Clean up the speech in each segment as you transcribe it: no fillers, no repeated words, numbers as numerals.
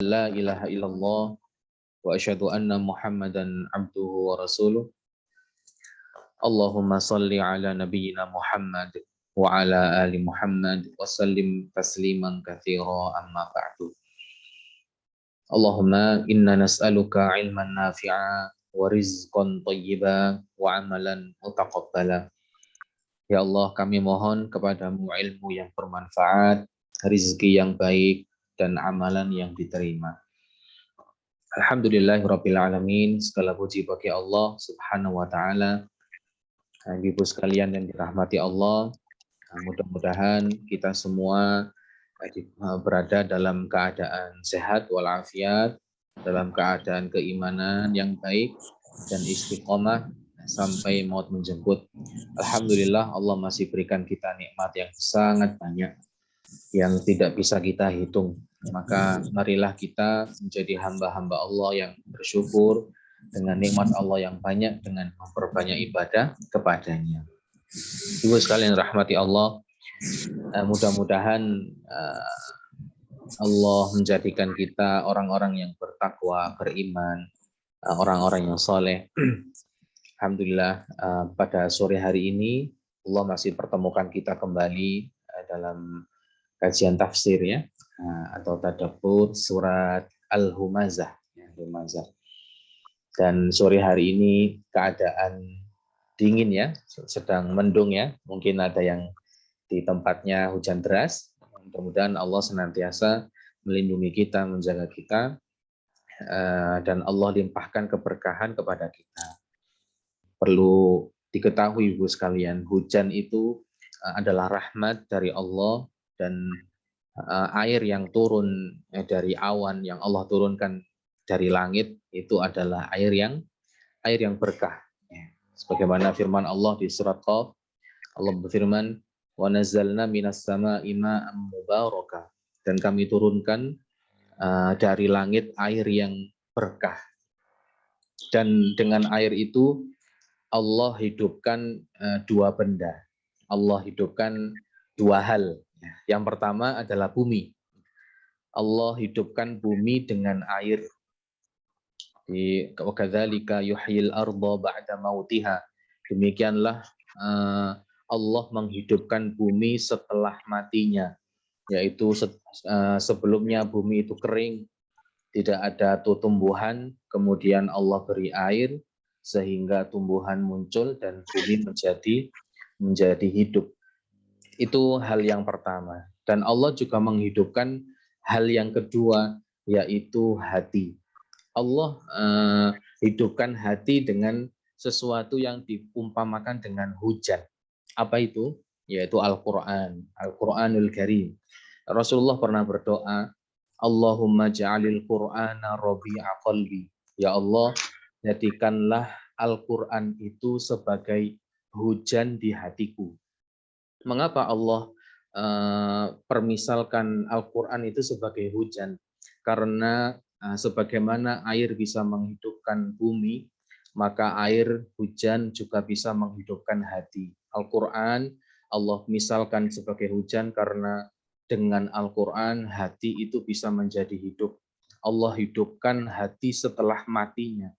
La ilaha illallah wa asyhadu anna Muhammadan abduhu wa rasuluh. Allahumma salli ala nabiyyina Muhammad wa ala ali Muhammad wa sallim tasliman katsira amma ba'du. Allahumma inna nas'aluka ilman nafi'a wa rizqan thayyiba wa amalan mutaqabbala. Ya Allah, kami mohon kepadamu ilmu yang bermanfaat, rizki yang baik, dan amalan yang diterima. Alhamdulillahirrabbilalamin. Segala puji bagi Allah subhanahu wa ta'ala. Ibu sekalian yang dirahmati Allah, mudah-mudahan kita semua berada dalam keadaan sehat walafiat, dalam keadaan keimanan yang baik dan istiqomah sampai maut menjemput. Alhamdulillah, Allah masih berikan kita nikmat yang sangat banyak yang tidak bisa kita hitung. Maka marilah kita menjadi hamba-hamba Allah yang bersyukur dengan nikmat Allah yang banyak dengan memperbanyak ibadah kepadanya. Ibu sekalian rahmati Allah, mudah-mudahan Allah menjadikan kita orang-orang yang bertakwa, beriman, orang-orang yang soleh. Alhamdulillah, pada sore hari ini Allah masih pertemukan kita kembali dalam kajian tafsir ya, atau tadabbur surat Al-Humazah. Dan sore hari ini keadaan dingin ya, sedang mendung ya. Mungkin ada yang di tempatnya hujan deras. Mudah-mudahan Allah senantiasa melindungi kita, menjaga kita, dan Allah limpahkan keberkahan kepada kita. Perlu diketahui Ibu sekalian, hujan itu adalah rahmat dari Allah, dan air yang turun dari awan yang Allah turunkan dari langit itu adalah air yang berkah. Sebagaimana firman Allah di surat Qaf, Allah berfirman, "Wa nazzalna minas sama'i ma'an mubarakah." Dan kami turunkan dari langit air yang berkah. Dan dengan air itu Allah hidupkan dua benda. Allah hidupkan dua hal. Yang pertama adalah bumi. Allah hidupkan bumi dengan air. Di wakadzalika yuhyil arda ba'da mautiha. Demikianlah Allah menghidupkan bumi setelah matinya, yaitu sebelumnya bumi itu kering, tidak ada tumbuhan, kemudian Allah beri air sehingga tumbuhan muncul dan bumi menjadi hidup. Itu hal yang pertama. Dan Allah juga menghidupkan hal yang kedua, yaitu hati. Allah hidupkan hati dengan sesuatu yang diumpamakan dengan hujan. Apa itu? Yaitu Al-Quran, Al-Quranul Karim. Rasulullah pernah berdoa, Allahumma ja'alil Qur'ana rabi'a qalbi. Ya Allah, jadikanlah Al-Quran itu sebagai hujan di hatiku. Mengapa Allah permisalkan Al-Quran itu sebagai hujan? Karena sebagaimana air bisa menghidupkan bumi, maka air hujan juga bisa menghidupkan hati. Al-Quran Allah misalkan sebagai hujan karena dengan Al-Quran hati itu bisa menjadi hidup. Allah hidupkan hati setelah matinya.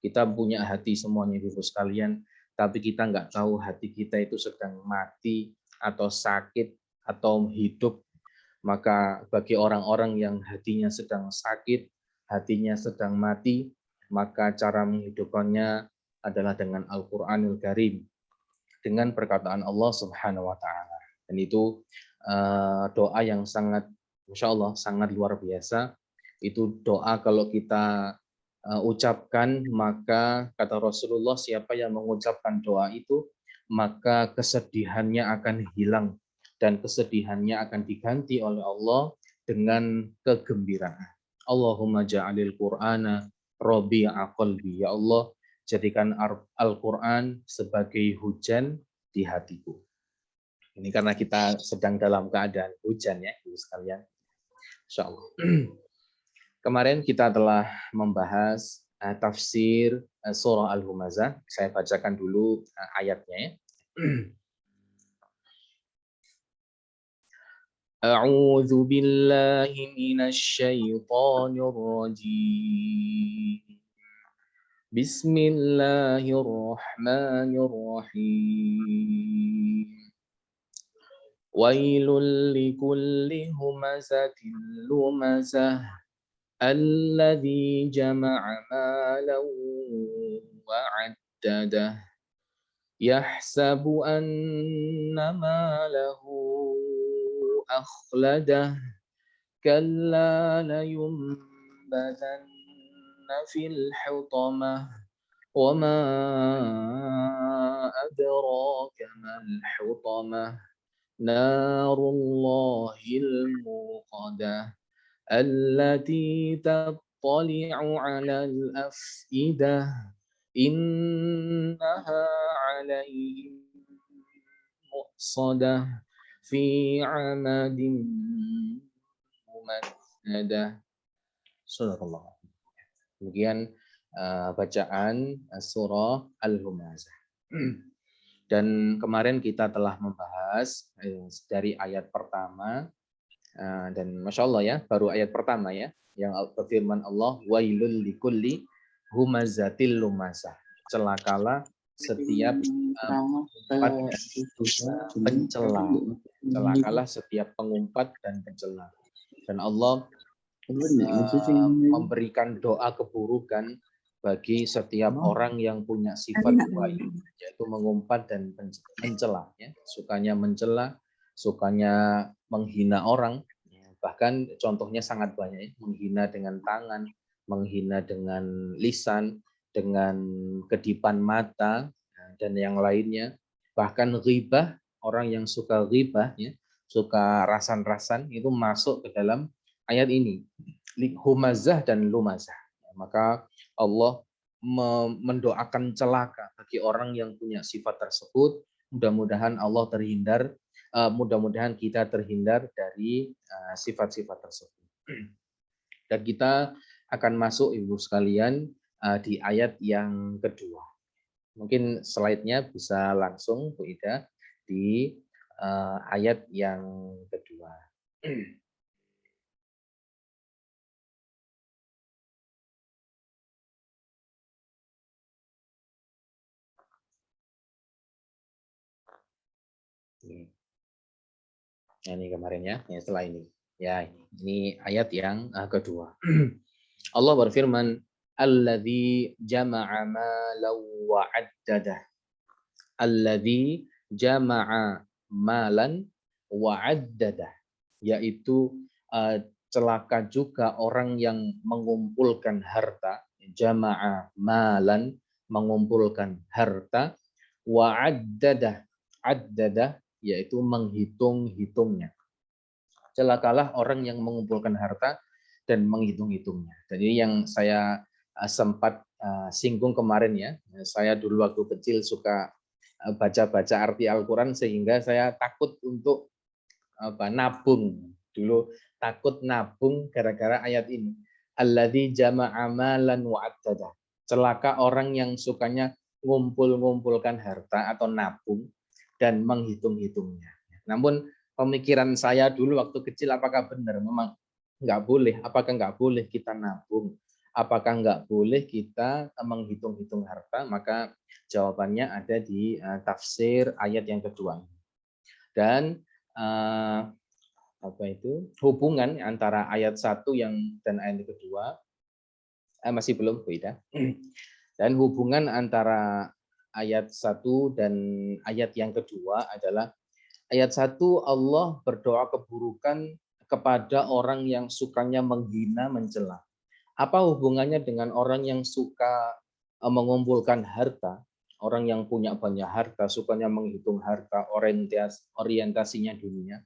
Kita punya hati semuanya Ibu sekalian, tapi kita nggak tahu hati kita itu sedang mati atau sakit atau hidup. Maka bagi orang-orang yang hatinya sedang sakit, hatinya sedang mati, maka cara menghidupkannya adalah dengan Al-Quranul Karim, dengan perkataan Allah Subhanahu wa Ta'ala. Dan itu doa yang sangat, Masya Allah, sangat luar biasa. Itu doa kalau kita ucapkan, maka kata Rasulullah, siapa yang mengucapkan doa itu, maka kesedihannya akan hilang dan kesedihannya akan diganti oleh Allah dengan kegembiraan. Allahumma ja'alil Qur'ana rabi'a qalbi. Ya Allah, jadikan Al-Quran sebagai hujan di hatiku. Ini karena kita sedang dalam keadaan hujan ya, Ibu sekalian. Insya Allah. Kemarin kita telah membahas tafsir surah Al-Humazah. Saya bacakan dulu ayatnya ya. A'udzu billahi minasy syaithanir rajim. Bismillahirrahmanirrahim. Wailul likulli humazatin lumazah alladzi jama'a malan wa 'addadah yahsabu anna malahu akhladah kalla layunbadanna fil hutamah wa ma adraka mal hutamah narullahil muqadah allati tattali'u 'alal af'idah innaha 'alaihim muqsadah fi 'amadin mumaddadah. Subhanallah. Kemudian bacaan surah Al-Humazah. Dan kemarin kita telah membahas dari ayat pertama dan masya Allah ya, baru ayat pertama ya, yang berfirman Allah, wailul likulli humazatil lumazah. Celakalah setiap pencela. Celakalah setiap pengumpat dan pencela. Dan Allah memberikan doa keburukan bagi setiap orang yang punya sifat dua ini, yaitu mengumpat dan mencela. Ya. Sukanya mencela, sukanya menghina orang. Bahkan contohnya sangat banyak. Ya. Menghina dengan tangan, menghina dengan lisan, dengan kedipan mata, dan yang lainnya. Bahkan ghibah, orang yang suka ghibah, ya, suka rasan-rasan, itu masuk ke dalam ayat ini. Humazah dan lumazah. Maka Allah mendoakan celaka bagi orang yang punya sifat tersebut. Mudah-mudahan Allah terhindar, mudah-mudahan kita terhindar dari sifat-sifat tersebut. Dan kita akan masuk Ibu sekalian di ayat yang kedua. Mungkin slide-nya bisa langsung Bu Ida di ayat yang kedua. Nah, ini kemarin ya, setelah ini. Ya, ini ayat yang kedua. Allah berfirman, alladzi jama'a malan wa 'addadah. Alladzi jama'a malan wa 'addadah, yaitu celaka juga orang yang mengumpulkan harta, jama'a malan, mengumpulkan harta, wa 'addadah, 'addadah yaitu menghitung-hitungnya. Celakalah orang yang mengumpulkan harta dan menghitung-hitungnya. Jadi yang saya sempat singgung kemarin ya, saya dulu waktu kecil suka baca-baca arti Al-Quran sehingga saya takut untuk nabung. Dulu takut nabung gara-gara ayat ini. Alladzi jama'a malan wa 'addadah. Celaka orang yang sukanya ngumpul-ngumpulkan harta atau nabung dan menghitung-hitungnya. Namun pemikiran saya dulu waktu kecil, apakah benar memang nggak boleh? Apakah nggak boleh kita nabung? Apakah nggak boleh kita menghitung-hitung harta? Maka jawabannya ada di tafsir ayat yang kedua. Dan apa itu hubungan antara ayat 1 dan ayat kedua masih belum Bu Ida. Dan hubungan antara ayat 1 dan ayat yang kedua adalah ayat 1 Allah berdoa keburukan kepada orang yang sukanya menghina, mencela. Apa hubungannya dengan orang yang suka mengumpulkan harta, orang yang punya banyak harta, sukanya menghitung harta, orientasinya dunia?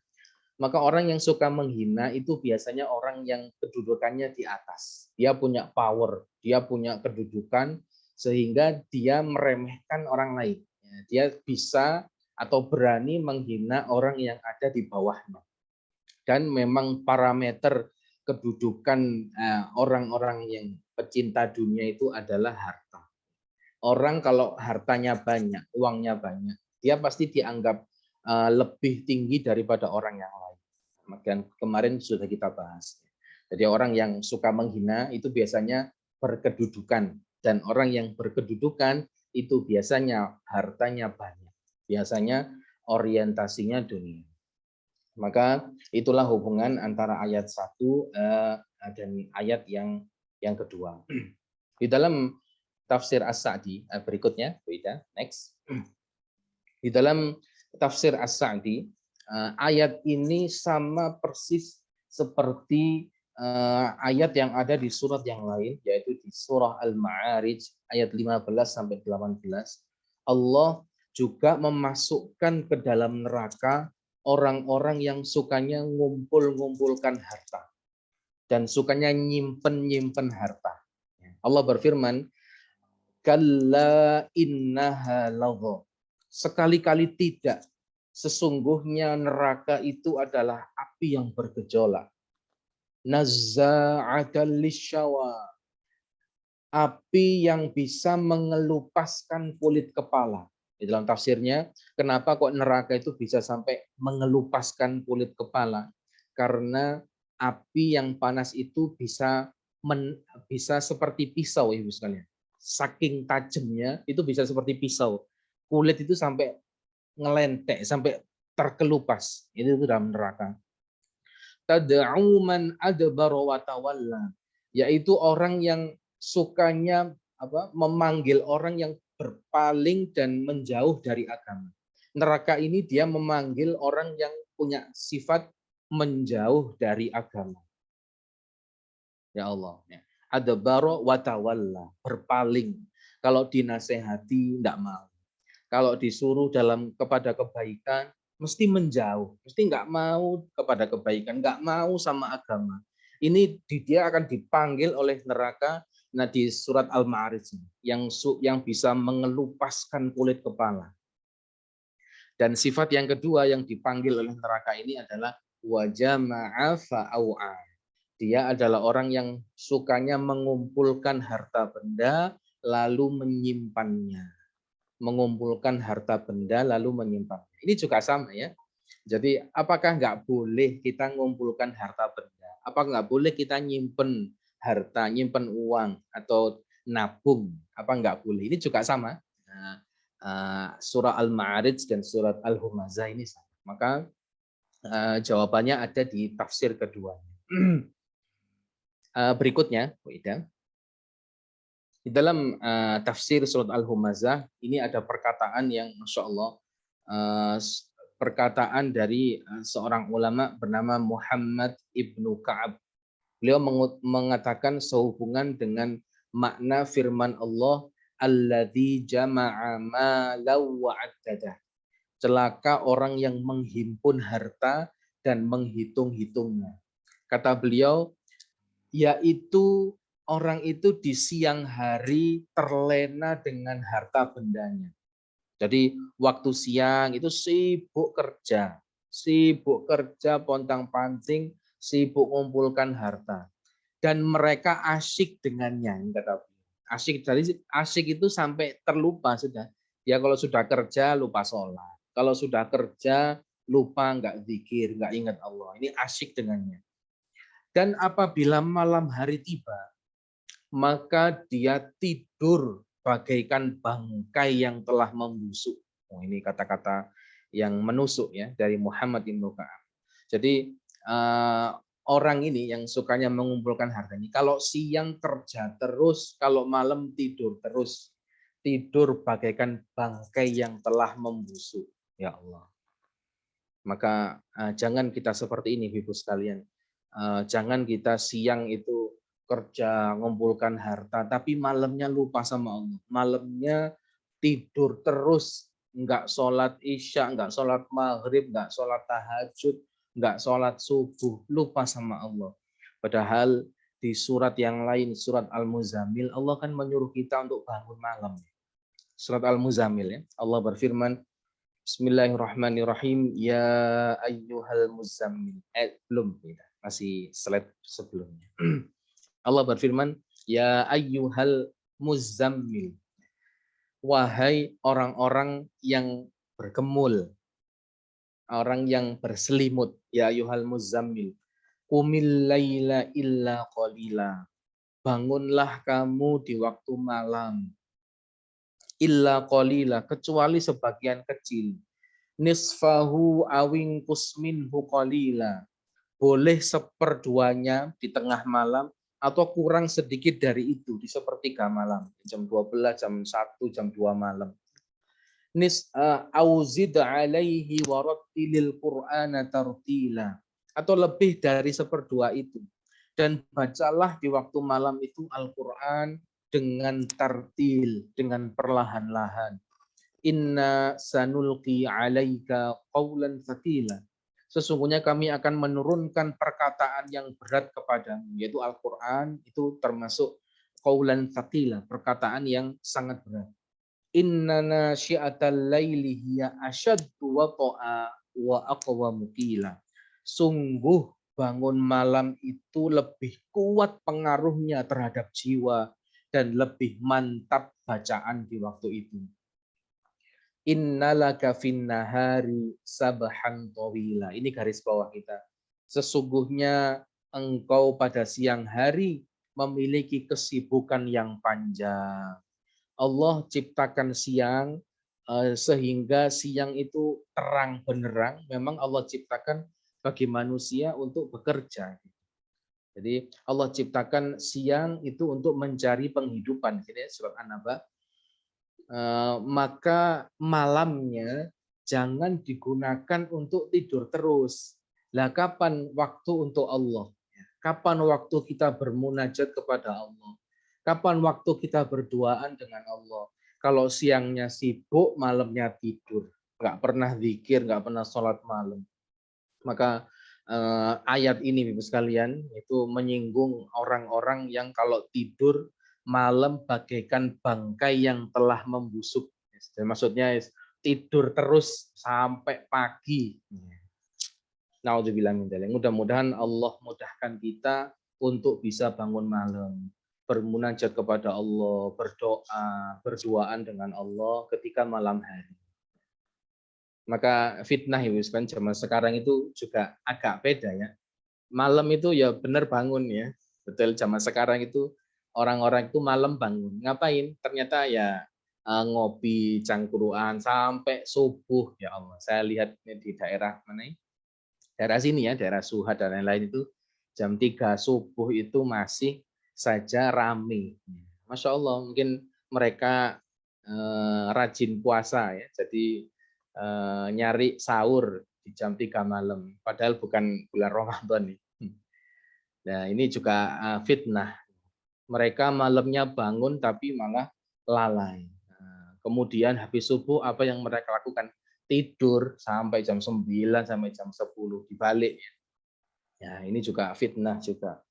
Maka orang yang suka menghina itu biasanya orang yang kedudukannya di atas. Dia punya power, dia punya kedudukan, sehingga dia meremehkan orang lain. Dia bisa atau berani menghina orang yang ada di bawahnya. Dan memang parameter kedudukan orang-orang yang pecinta dunia itu adalah harta. Orang kalau hartanya banyak, uangnya banyak, dia pasti dianggap lebih tinggi daripada orang yang lain. Dan kemarin sudah kita bahas. Jadi orang yang suka menghina itu biasanya berkedudukan, dan orang yang berkedudukan itu biasanya hartanya banyak. Biasanya orientasinya dunia. Maka itulah hubungan antara ayat 1 dan ayat yang kedua. Di dalam tafsir As-Sa'di berikutnya, Bu Ida, next. Di dalam tafsir As-Sa'di, ayat ini sama persis seperti ayat yang ada di surat yang lain, yaitu di surah Al-Ma'arij ayat 15 sampai 18. Allah juga memasukkan ke dalam neraka orang-orang yang sukanya ngumpul-ngumpulkan harta dan sukanya nyimpen-nyimpen harta. Allah berfirman, kalla innaha lagha. Sekali-kali tidak. Sesungguhnya neraka itu adalah api yang bergejolak. Nazza'atan lisyawa. Api yang bisa mengelupaskan kulit kepala. Di dalam tafsirnya, kenapa kok neraka itu bisa sampai mengelupaskan kulit kepala? Karena api yang panas itu bisa seperti pisau, Ibu sekalian. Saking tajamnya itu bisa seperti pisau. Kulit itu sampai ngelentek, sampai terkelupas. Itu dalam neraka. Tad'u man adbara wa tawalla, yaitu orang yang sukanya memanggil orang yang berpaling dan menjauh dari agama. Neraka ini dia memanggil orang yang punya sifat menjauh dari agama. Ya Allah, adbara wa tawalla, berpaling. Kalau dinasehati tidak mau. Kalau disuruh kepada kebaikan, mesti menjauh, mesti nggak mau kepada kebaikan, nggak mau sama agama. Ini dia akan dipanggil oleh neraka. Nah, di surat Al-Ma'arij yang bisa mengelupaskan kulit kepala. Dan sifat yang kedua yang dipanggil oleh neraka ini adalah wajama'a fa'au'a. Dia adalah orang yang sukanya mengumpulkan harta benda lalu menyimpannya. Mengumpulkan harta benda lalu menyimpan. Ini juga sama ya. Jadi apakah nggak boleh kita mengumpulkan harta benda? Apa nggak boleh kita nyimpen harta, nyimpen uang atau nabung? Apa nggak boleh? Ini juga sama. Nah, surah Al-Ma'arij dan surat Al-Humazah ini sama. Maka jawabannya ada di tafsir keduanya. Berikutnya, Bu Ida. Di dalam tafsir surat Al-Humazah ini ada perkataan yang Masya Allah, perkataan dari seorang ulama bernama Muhammad ibnu Ka'ab. Beliau mengatakan sehubungan dengan makna firman Allah, alladzi jama'a malan wa 'addadah. Celaka orang yang menghimpun harta dan menghitung-hitungnya. Kata beliau, yaitu orang itu di siang hari terlena dengan harta bendanya. Jadi waktu siang itu sibuk kerja pontang-panting, sibuk mengumpulkan harta. Dan mereka asyik dengannya, kata asyik itu sampai terlupa sudah. Ya kalau sudah kerja lupa sholat, kalau sudah kerja lupa nggak zikir, nggak ingat Allah. Ini asyik dengannya. Dan apabila malam hari tiba, maka dia tidur bagaikan bangkai yang telah membusuk. Oh, ini kata-kata yang menusuk ya dari Muhammad ibnu Ka'ab. Jadi orang ini yang sukanya mengumpulkan hartanya, kalau siang kerja terus, kalau malam tidur terus, tidur bagaikan bangkai yang telah membusuk. Ya Allah. Maka jangan kita seperti ini, Ibu sekalian. Jangan kita siang itu kerja, ngumpulkan harta, tapi malamnya lupa sama Allah. Malamnya tidur terus, nggak sholat isya, nggak sholat maghrib, nggak sholat tahajud, nggak sholat subuh, lupa sama Allah. Padahal di surat yang lain, surat Al-Muzammil, Allah kan menyuruh kita untuk bangun malam. Surat Al-Muzammil ya, Allah berfirman, Bismillahirrahmanirrahim. Ya ayyuhal muzammil. Belum, masih slide sebelumnya. Allah berfirman, ya ayyuhal muzammil. Wahai orang-orang yang berkemul. orang yang berselimut. Ya ayyuhal muzammil, qumil laila illa qalila. Bangunlah kamu di waktu malam. Illa qalila, kecuali sebagian kecil. Nisfahu awing kusminhu qalila. Boleh seperduanya di tengah malam atau kurang sedikit dari itu di sepertiga malam. Jam 12, jam 1, jam 2 malam. Auzid alaihi warattilil Qur'ana tartila. Atau lebih dari seperdua itu. Dan bacalah di waktu malam itu Al-Quran dengan tartil, dengan perlahan-lahan. Inna sanulqi alaika qawlan tsaqila. Sesungguhnya kami akan menurunkan perkataan yang berat kepadamu, yaitu Al-Quran, itu termasuk qawlan tsaqila, perkataan yang sangat berat. Inna nasyi'atal laili hiya asyaddu wata'a wa aqwamu qila. Sungguh bangun malam itu lebih kuat pengaruhnya terhadap jiwa dan lebih mantap bacaan di waktu itu. Innalaka finnahari sabhan tawila. Ini garis bawah kita. Sesungguhnya engkau pada siang hari memiliki kesibukan yang panjang. Allah ciptakan siang sehingga siang itu terang benderang. Memang Allah ciptakan bagi manusia untuk bekerja. Jadi Allah ciptakan siang itu untuk mencari penghidupan. Ini surat An-Naba. Maka malamnya jangan digunakan untuk tidur terus. Lah kapan waktu untuk Allah? Kapan waktu kita bermunajat kepada Allah? Kapan waktu kita berduaan dengan Allah? Kalau siangnya sibuk, malamnya tidur. Nggak pernah zikir, nggak pernah sholat malam. Maka ayat ini, Bapak sekalian, itu menyinggung orang-orang yang kalau tidur malam bagaikan bangkai yang telah membusuk. Maksudnya tidur terus sampai pagi. Naudzubillah min dzalik. Mudah-mudahan Allah mudahkan kita untuk bisa bangun malam, bermunajat kepada Allah, berdoa, berduaan dengan Allah ketika malam hari. Maka fitnah ya kan zaman sekarang itu juga agak beda ya. Malam itu ya benar bangun ya. Betul, zaman sekarang itu orang-orang itu malam bangun. Ngapain? Ternyata ya ngopi, cangkruan sampai subuh. Ya Allah, saya lihat di daerah mana ini? Daerah sini ya, daerah Suhat dan lain-lain itu jam 3 subuh itu masih saja rame. Masya Allah, mungkin mereka rajin puasa ya. Jadi nyari sahur di jam 3 malam. Padahal bukan bulan Ramadan nih. Nah, ini juga fitnah. Mereka malamnya bangun tapi malah lalai. Kemudian habis subuh apa yang mereka lakukan? Tidur sampai jam 9 sampai jam 10 dibalik. Ya, ini juga fitnah juga.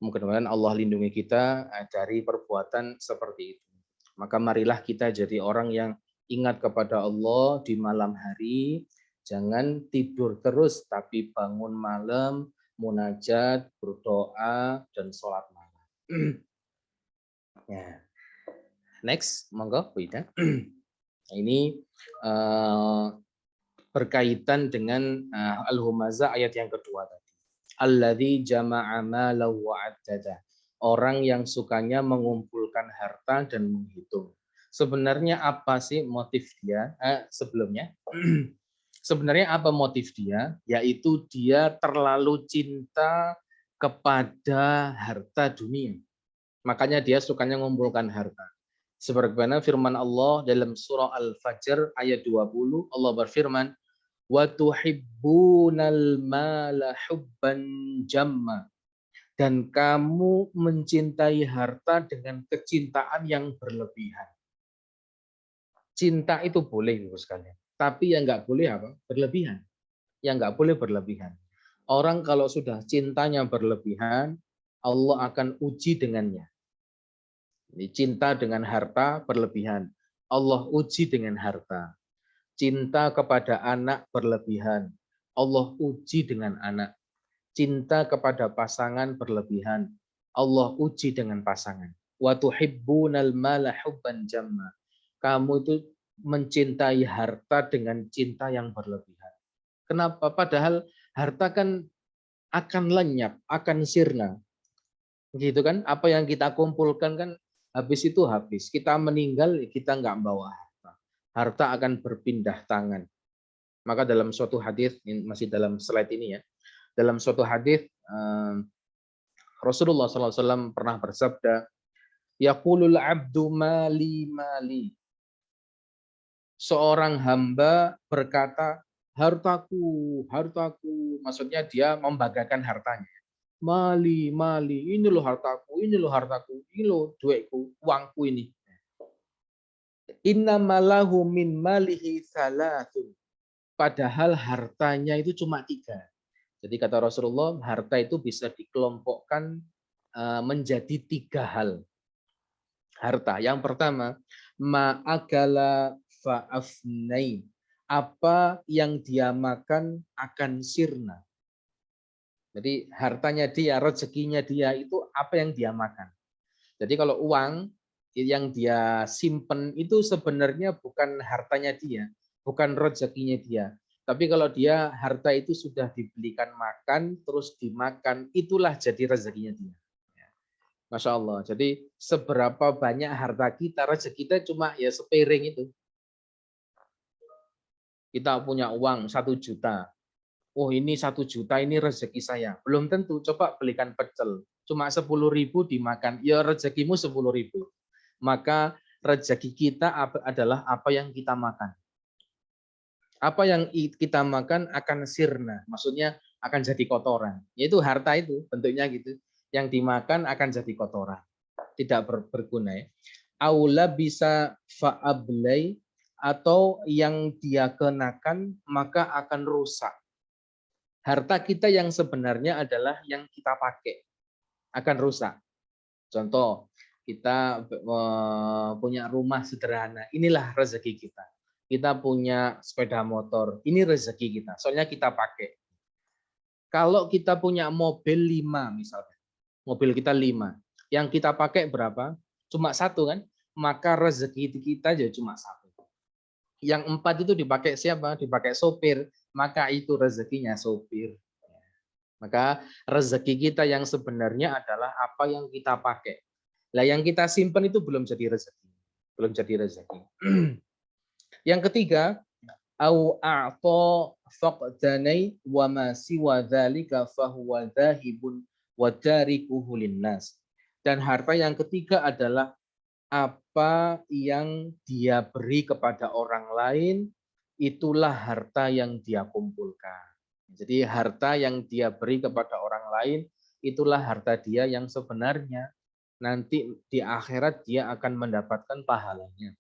Mudah-mudahan Allah lindungi kita dari perbuatan seperti itu. Maka marilah kita jadi orang yang ingat kepada Allah di malam hari. Jangan tidur terus, tapi bangun malam, munajat, berdoa, dan sholat malam. Ya. Next, monggo Bu Ida. Ini berkaitan dengan Al-Humazah ayat yang kedua tadi. Alladzi jama'a malan wa 'addada. Orang yang sukanya mengumpulkan harta dan menghitung. Sebenarnya apa sih motif dia? Sebelumnya, sebenarnya apa motif dia? Yaitu dia terlalu cinta kepada harta dunia. Makanya dia sukanya mengumpulkan harta. Sebagaimana firman Allah dalam surah Al-Fajr ayat 20, Allah berfirman, wa tuhibbunal mala hubban jamma. Dan kamu mencintai harta dengan kecintaan yang berlebihan. Cinta itu boleh, Ibu sekalian. Tapi yang nggak boleh apa? Berlebihan. Yang nggak boleh berlebihan. Orang kalau sudah cintanya berlebihan, Allah akan uji dengannya. Ini cinta dengan harta berlebihan. Allah uji dengan harta. Cinta kepada anak berlebihan. Allah uji dengan anak. Cinta kepada pasangan berlebihan. Allah uji dengan pasangan. Wa tuhibbunal mala hubban jamma. Kamu itu mencintai harta dengan cinta yang berlebihan. Kenapa? Padahal harta kan akan lenyap, akan sirna. Gitu kan? Apa yang kita kumpulkan kan habis itu habis. Kita meninggal, kita nggak bawa harta. Harta akan berpindah tangan. Maka dalam suatu hadis, masih dalam slide ini ya, dalam suatu hadis Rasulullah SAW pernah bersabda, yaqulul abdu mali mali. Seorang hamba berkata, hartaku, hartaku. Maksudnya dia membanggakan hartanya. Mali, mali, ini loh hartaku, ini loh hartaku, ini loh duitku, uangku ini. Inna malahu min malihi salatun. Padahal hartanya itu cuma 3. Jadi kata Rasulullah, harta itu bisa dikelompokkan menjadi 3 hal. Harta. Yang pertama, ma'akala fa'afnai. Apa yang dia makan akan sirna. Jadi hartanya dia, rezekinya dia itu apa yang dia makan. Jadi kalau uang yang dia simpen itu sebenarnya bukan hartanya dia, bukan rezekinya dia. Tapi kalau dia harta itu sudah dibelikan makan, terus dimakan, itulah jadi rezekinya dia. Masya Allah. Jadi seberapa banyak harta kita, rezeki kita cuma ya sepiring itu. Kita punya uang 1 juta. Oh ini 1 juta ini rezeki saya. Belum tentu. Coba belikan pecel. Cuma 10.000 dimakan. Ya rezekimu 10.000. Maka rezeki kita adalah apa yang kita makan. Apa yang kita makan akan sirna. Maksudnya akan jadi kotoran. Yaitu harta itu bentuknya gitu. Yang dimakan akan jadi kotoran. Tidak berguna ya. Aula bisa fa'ablay, atau yang dia kenakan maka akan rusak. Harta kita yang sebenarnya adalah yang kita pakai akan rusak. Contoh, kita punya rumah sederhana, inilah rezeki kita. Kita punya sepeda motor, ini rezeki kita, soalnya kita pakai. Kalau kita punya mobil 5 misalnya, mobil kita 5, yang kita pakai berapa? Cuma 1 kan? Maka rezeki kita ya cuma 1. Yang 4 itu dipakai siapa? Dipakai sopir, maka itu rezekinya sopir. Maka rezeki kita yang sebenarnya adalah apa yang kita pakai. Lah yang kita simpan itu belum jadi rezeki. Belum jadi rezeki. Yang ketiga, au a'ta faqdanai wa ma siwa dzalika fahuwa dzahibun wa tarikuhu linnas. Dan harta yang ketiga adalah apa yang dia beri kepada orang lain, itulah harta yang dia kumpulkan. Jadi harta yang dia beri kepada orang lain, itulah harta dia yang sebenarnya. Nanti di akhirat dia akan mendapatkan pahalanya.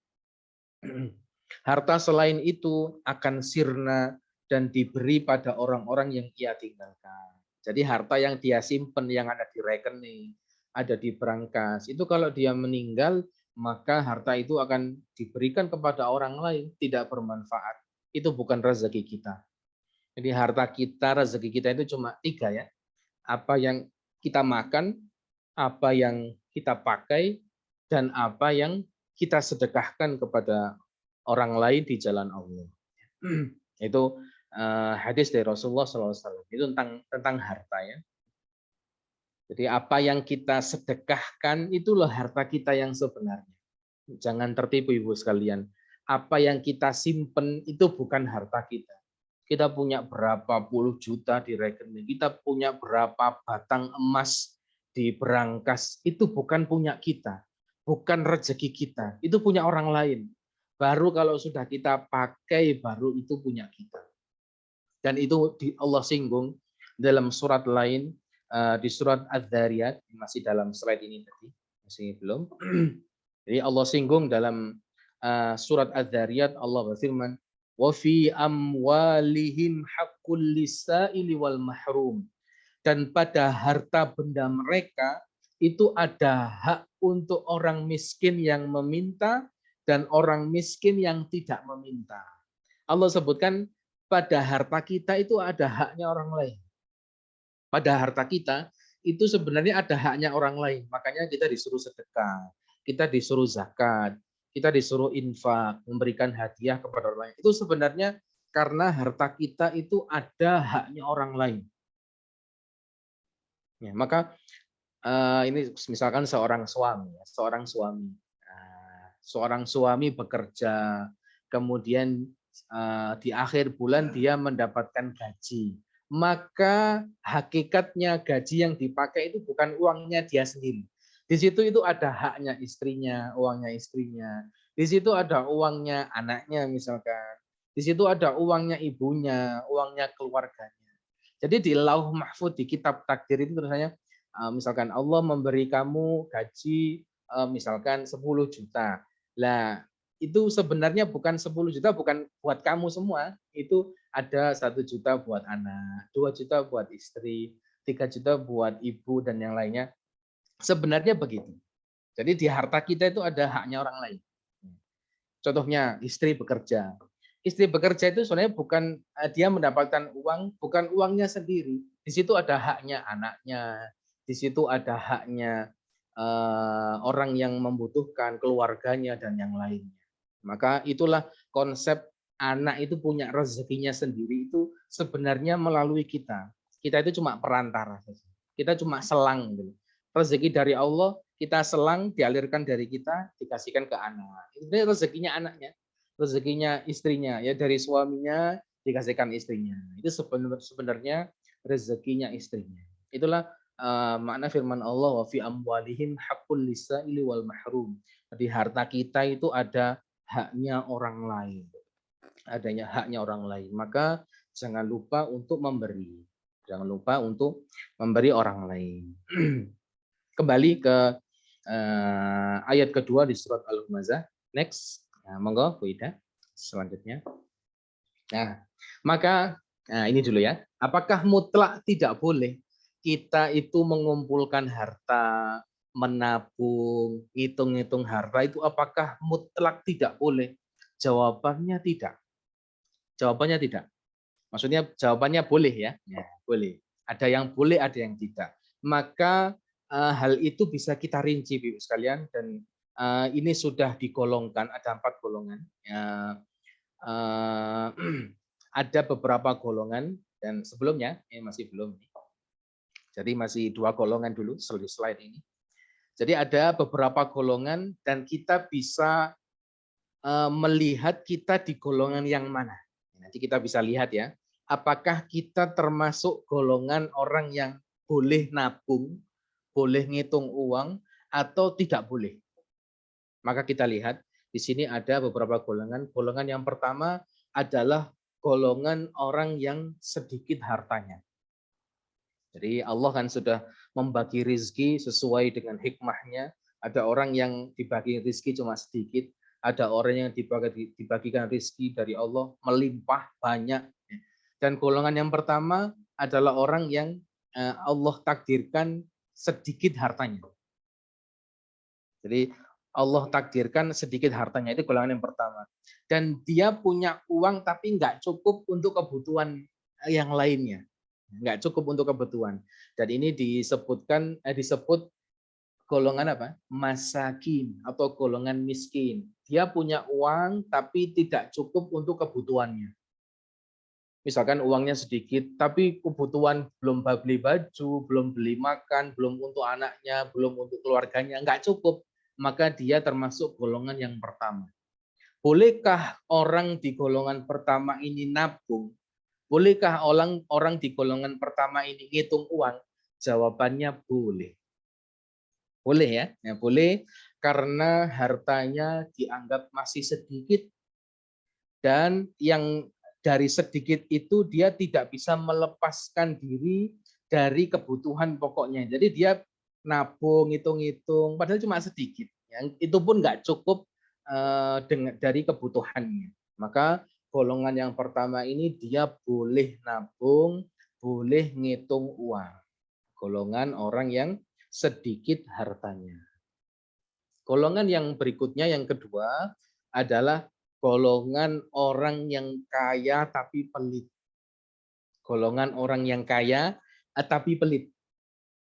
Harta selain itu akan sirna dan diberi pada orang-orang yang ia tinggalkan. Jadi harta yang dia simpen, yang ada di rekening, ada di brankas, itu kalau dia meninggal, maka harta itu akan diberikan kepada orang lain, tidak bermanfaat. Itu bukan rezeki kita. Jadi harta kita, rezeki kita itu cuma 3 ya. Apa yang kita makan, apa yang kita pakai, dan apa yang kita sedekahkan kepada orang lain di jalan Allah. Itu hadis dari Rasulullah SAW. Itu tentang harta ya. Jadi apa yang kita sedekahkan itulah harta kita yang sebenarnya. Jangan tertipu Ibu sekalian. Apa yang kita simpen itu bukan harta kita. Kita punya berapa puluh juta di rekening. Kita punya berapa batang emas di berangkas. Itu bukan punya kita. Bukan rezeki kita. Itu punya orang lain. Baru kalau sudah kita pakai, baru itu punya kita. Dan itu Allah singgung dalam surat lain, di surat Az-Zariyat, masih dalam slide ini tadi, masih belum. Jadi Allah singgung dalam surat Az-Zariyat, Allah berfirman, wa fi amwalihim haqqul lisaili wal mahrum. Dan pada harta benda mereka itu ada hak untuk orang miskin yang meminta dan orang miskin yang tidak meminta. Allah sebutkan pada harta kita itu ada haknya orang lain. Pada harta kita itu sebenarnya ada haknya orang lain. Makanya kita disuruh sedekah, kita disuruh zakat, kita disuruh infak, memberikan hadiah kepada orang lain. Itu sebenarnya karena harta kita itu ada haknya orang lain. Ya, maka ini misalkan seorang suami, seorang suami bekerja, kemudian di akhir bulan dia mendapatkan gaji, maka hakikatnya gaji yang dipakai itu bukan uangnya dia sendiri. Di situ itu ada haknya istrinya, uangnya istrinya. Di situ ada uangnya anaknya misalkan. Di situ ada uangnya ibunya, uangnya keluarganya. Jadi di Lauh Mahfud, di kitab takdir itu tulisannya, misalkan Allah memberi kamu gaji misalkan 10 juta. Lah, itu sebenarnya bukan 10 juta, bukan buat kamu semua. Itu ada 1 juta buat anak, 2 juta buat istri, 3 juta buat ibu dan yang lainnya. Sebenarnya begitu. Jadi di harta kita itu ada haknya orang lain. Contohnya istri bekerja. Istri bekerja itu sebenarnya bukan dia mendapatkan uang, bukan uangnya sendiri. Di situ ada haknya anaknya, di situ ada haknya orang yang membutuhkan, keluarganya dan yang lainnya. Maka itulah konsep anak itu punya rezekinya sendiri itu sebenarnya melalui kita. Kita itu cuma perantara saja. Kita cuma selang gitu. Rezeki dari Allah kita selang, dialirkan dari kita, dikasihkan ke anak. Ini rezekinya anaknya, rezekinya istrinya, ya dari suaminya dikasihkan istrinya. Itu sebenarnya rezekinya istrinya. Itulah makna firman Allah, wa fi amwalihim haqqul lisaili wal mahrum. Di harta kita itu ada haknya orang lain. Adanya haknya orang lain. Maka jangan lupa untuk memberi. Jangan lupa untuk memberi orang lain. Kembali ke ayat kedua di surat Al-Humazah. Next. Nah, monggo Bu Ida. Selanjutnya. Nah, maka ini dulu ya. Apakah mutlak tidak boleh kita itu mengumpulkan harta, menabung, ngitung-ngitung harta itu apakah mutlak tidak boleh? Jawabannya tidak. Jawabannya tidak. Maksudnya jawabannya boleh ya. Ya, boleh. Ada yang boleh, ada yang tidak. Maka hal itu bisa kita rinci Ibu sekalian, dan ini sudah digolongkan, ada 4 golongan. Ada beberapa golongan, dan sebelumnya masih belum. Jadi masih 2 golongan dulu di slide ini. Jadi ada beberapa golongan dan kita bisa melihat kita di golongan yang mana. Nanti kita bisa lihat ya, apakah kita termasuk golongan orang yang boleh nabung, boleh ngitung uang, atau tidak boleh. Maka kita lihat di sini ada beberapa golongan. Golongan yang pertama adalah golongan orang yang sedikit hartanya. Jadi Allah kan sudah membagi rizki sesuai dengan hikmahnya. Ada orang yang dibagi rizki cuma sedikit, ada orang yang dibagikan rizki dari Allah melimpah banyak. Dan golongan yang pertama adalah orang yang Allah takdirkan sedikit hartanya. Jadi Allah takdirkan sedikit hartanya, itu golongan yang pertama. Dan dia punya uang tapi nggak cukup untuk kebutuhan yang lainnya. Nggak cukup untuk kebutuhan. Dan ini disebut golongan apa? Masakin atau golongan miskin. Dia punya uang tapi tidak cukup untuk kebutuhannya. Misalkan uangnya sedikit, tapi kebutuhan belum beli baju, belum beli makan, belum untuk anaknya, belum untuk keluarganya, nggak cukup. Maka dia termasuk golongan yang pertama. Bolehkah orang di golongan pertama ini nabung? Bolehkah orang di golongan pertama ini ngitung uang? Jawabannya boleh. Boleh ya, boleh karena hartanya dianggap masih sedikit dan yang dari sedikit itu dia tidak bisa melepaskan diri dari kebutuhan pokoknya. Jadi dia nabung, hitung-hitung, padahal cuma sedikit. Itu pun nggak cukup dari kebutuhannya. Maka golongan yang pertama ini dia boleh nabung, boleh ngitung uang. Golongan orang yang sedikit hartanya. Golongan yang berikutnya, yang kedua, adalah golongan orang yang kaya tapi pelit. Golongan orang yang kaya tapi pelit.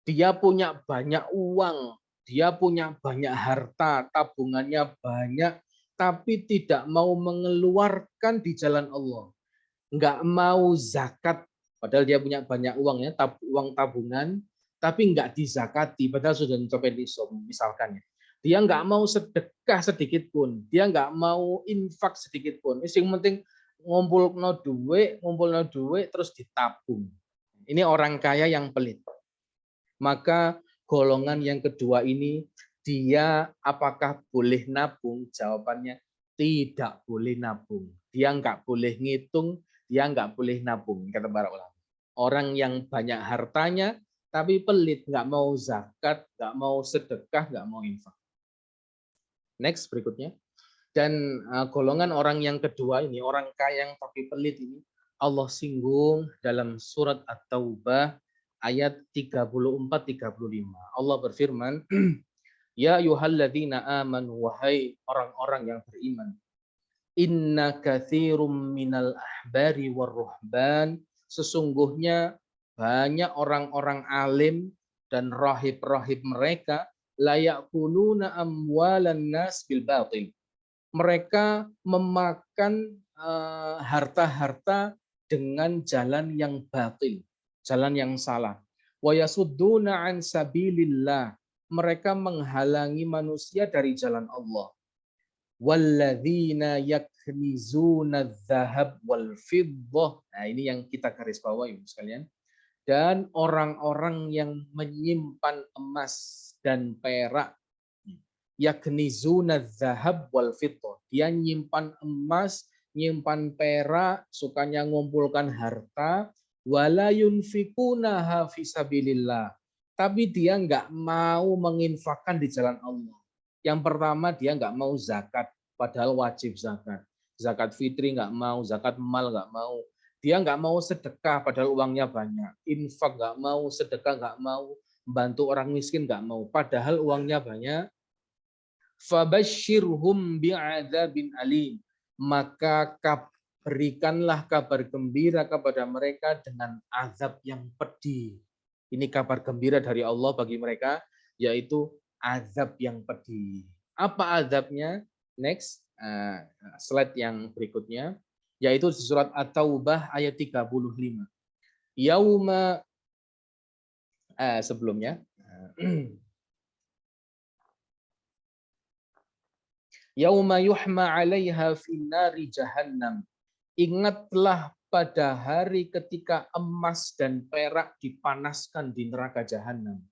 Dia punya banyak uang, dia punya banyak harta, tabungannya banyak, tapi tidak mau mengeluarkan di jalan Allah. nggak mau zakat, padahal dia punya banyak uang ya, uang tabungan, tapi nggak dizakati, padahal sudah mencapai nisab misalkan ya. Dia nggak mau sedekah sedikit pun, dia nggak mau infak sedikit pun. Yang penting ngumpul no duit, terus ditabung. Ini orang kaya yang pelit. Maka golongan yang kedua ini, dia apakah boleh nabung? Jawabannya tidak boleh nabung. Dia nggak boleh ngitung, dia nggak boleh nabung, kata para ulama. Orang yang banyak hartanya, tapi pelit, nggak mau zakat, nggak mau sedekah, nggak mau infak. Next, berikutnya. Dan golongan orang yang kedua ini, orang kaya yang tapi pelit ini, Allah singgung dalam surat At-Taubah ayat 34-35. Allah berfirman, Ya ayyuhalladzina amanu, wahai orang-orang yang beriman, inna katsirum minal ahbari warruhban, sesungguhnya banyak orang-orang alim dan rahib-rahib mereka layak kuluna amwalan nas bil batil. Mereka memakan harta-harta dengan jalan yang batil, jalan yang salah. Wa yasudduna an sabilillah. Mereka menghalangi manusia dari jalan Allah. Walladzina yaknizuna dzahab wal fiddah. Nah, ini yang kita garis bawahi sekalian. Dan orang-orang yang menyimpan emas dan perak, yaknizuna dzahab wal fiddah. Dia nyimpan emas, nyimpan perak, sukanya ngumpulkan harta, wala yunfikunaha fisabilillah. Tapi dia nggak mau menginfakkan di jalan Allah. Yang pertama, dia nggak mau zakat, padahal wajib zakat. Zakat fitri nggak mau, zakat mal nggak mau. Dia nggak mau sedekah, padahal uangnya banyak. Infak nggak mau, sedekah nggak mau, bantu orang miskin nggak mau, padahal uangnya banyak. Fabashshirhum bi'adzabin alim. Maka berikanlah kabar gembira kepada mereka dengan azab yang pedih. Ini kabar gembira dari Allah bagi mereka, yaitu azab yang pedih. Apa azabnya? Next, slide yang berikutnya, yaitu surat At-Taubah ayat 35. Yauma, sebelumnya, Yauma yuhma 'alaiha finnari jahannam. Ingatlah pada hari ketika emas dan perak dipanaskan di neraka jahanam.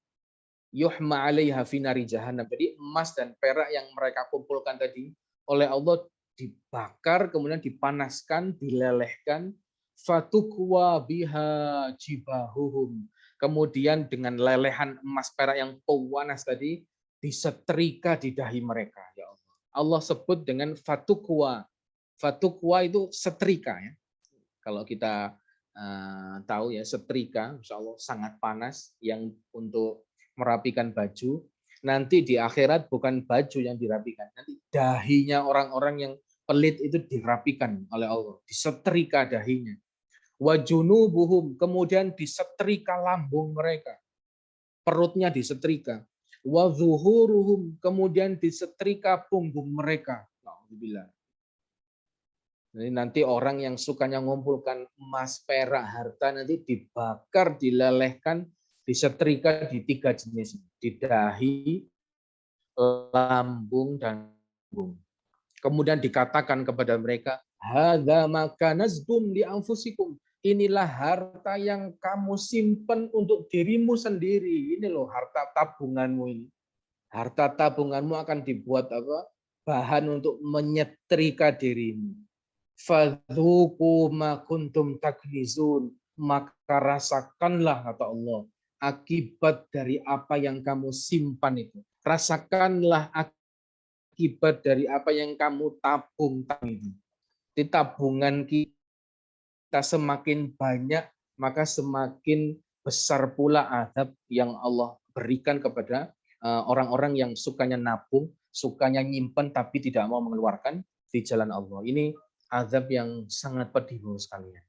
Yuhma 'alaiha finnari jahannam. Jadi emas dan perak yang mereka kumpulkan tadi oleh Allah dibakar, kemudian dipanaskan, dilelehkan. Fatukwa biha jibahuhum. Kemudian dengan lelehan emas perak yang panas tadi disetrika di dahi mereka. Ya Allah. Allah sebut dengan fatukwa. Fatukwa itu setrika ya. Kalau kita tahu ya, setrika insya Allah sangat panas yang untuk merapikan baju. Nanti di akhirat bukan baju yang dirapikan, nanti dahinya orang-orang yang pelit itu dirapikan oleh Allah, disetrika dahinya. Wajunubuhum, kemudian disetrika lambung mereka, perutnya disetrika. Wazuhuruhum, kemudian disetrika punggung mereka. Alhamdulillah. Jadi nanti orang yang sukanya ngumpulkan emas, perak, harta nanti dibakar, dilelehkan, disetrika di 3 jenis, di dahi, lambung, dan punggung. Kemudian dikatakan kepada mereka, hadza ma kanaztum li anfusikum. Inilah harta yang kamu simpan untuk dirimu sendiri. Ini loh harta tabunganmu ini. Harta tabunganmu akan dibuat apa? Bahan untuk menyetrika dirimu. Fadzuqu ma kuntum taknizun. Maka rasakanlah, kata Allah, akibat dari apa yang kamu simpan itu. Rasakanlah akibat dari apa yang kamu tabung itu. Di tabungan kita semakin banyak, maka semakin besar pula azab yang Allah berikan kepada orang-orang yang sukanya nabung, sukanya nyimpen tapi tidak mau mengeluarkan di jalan Allah. Ini azab yang sangat pedih sekalian.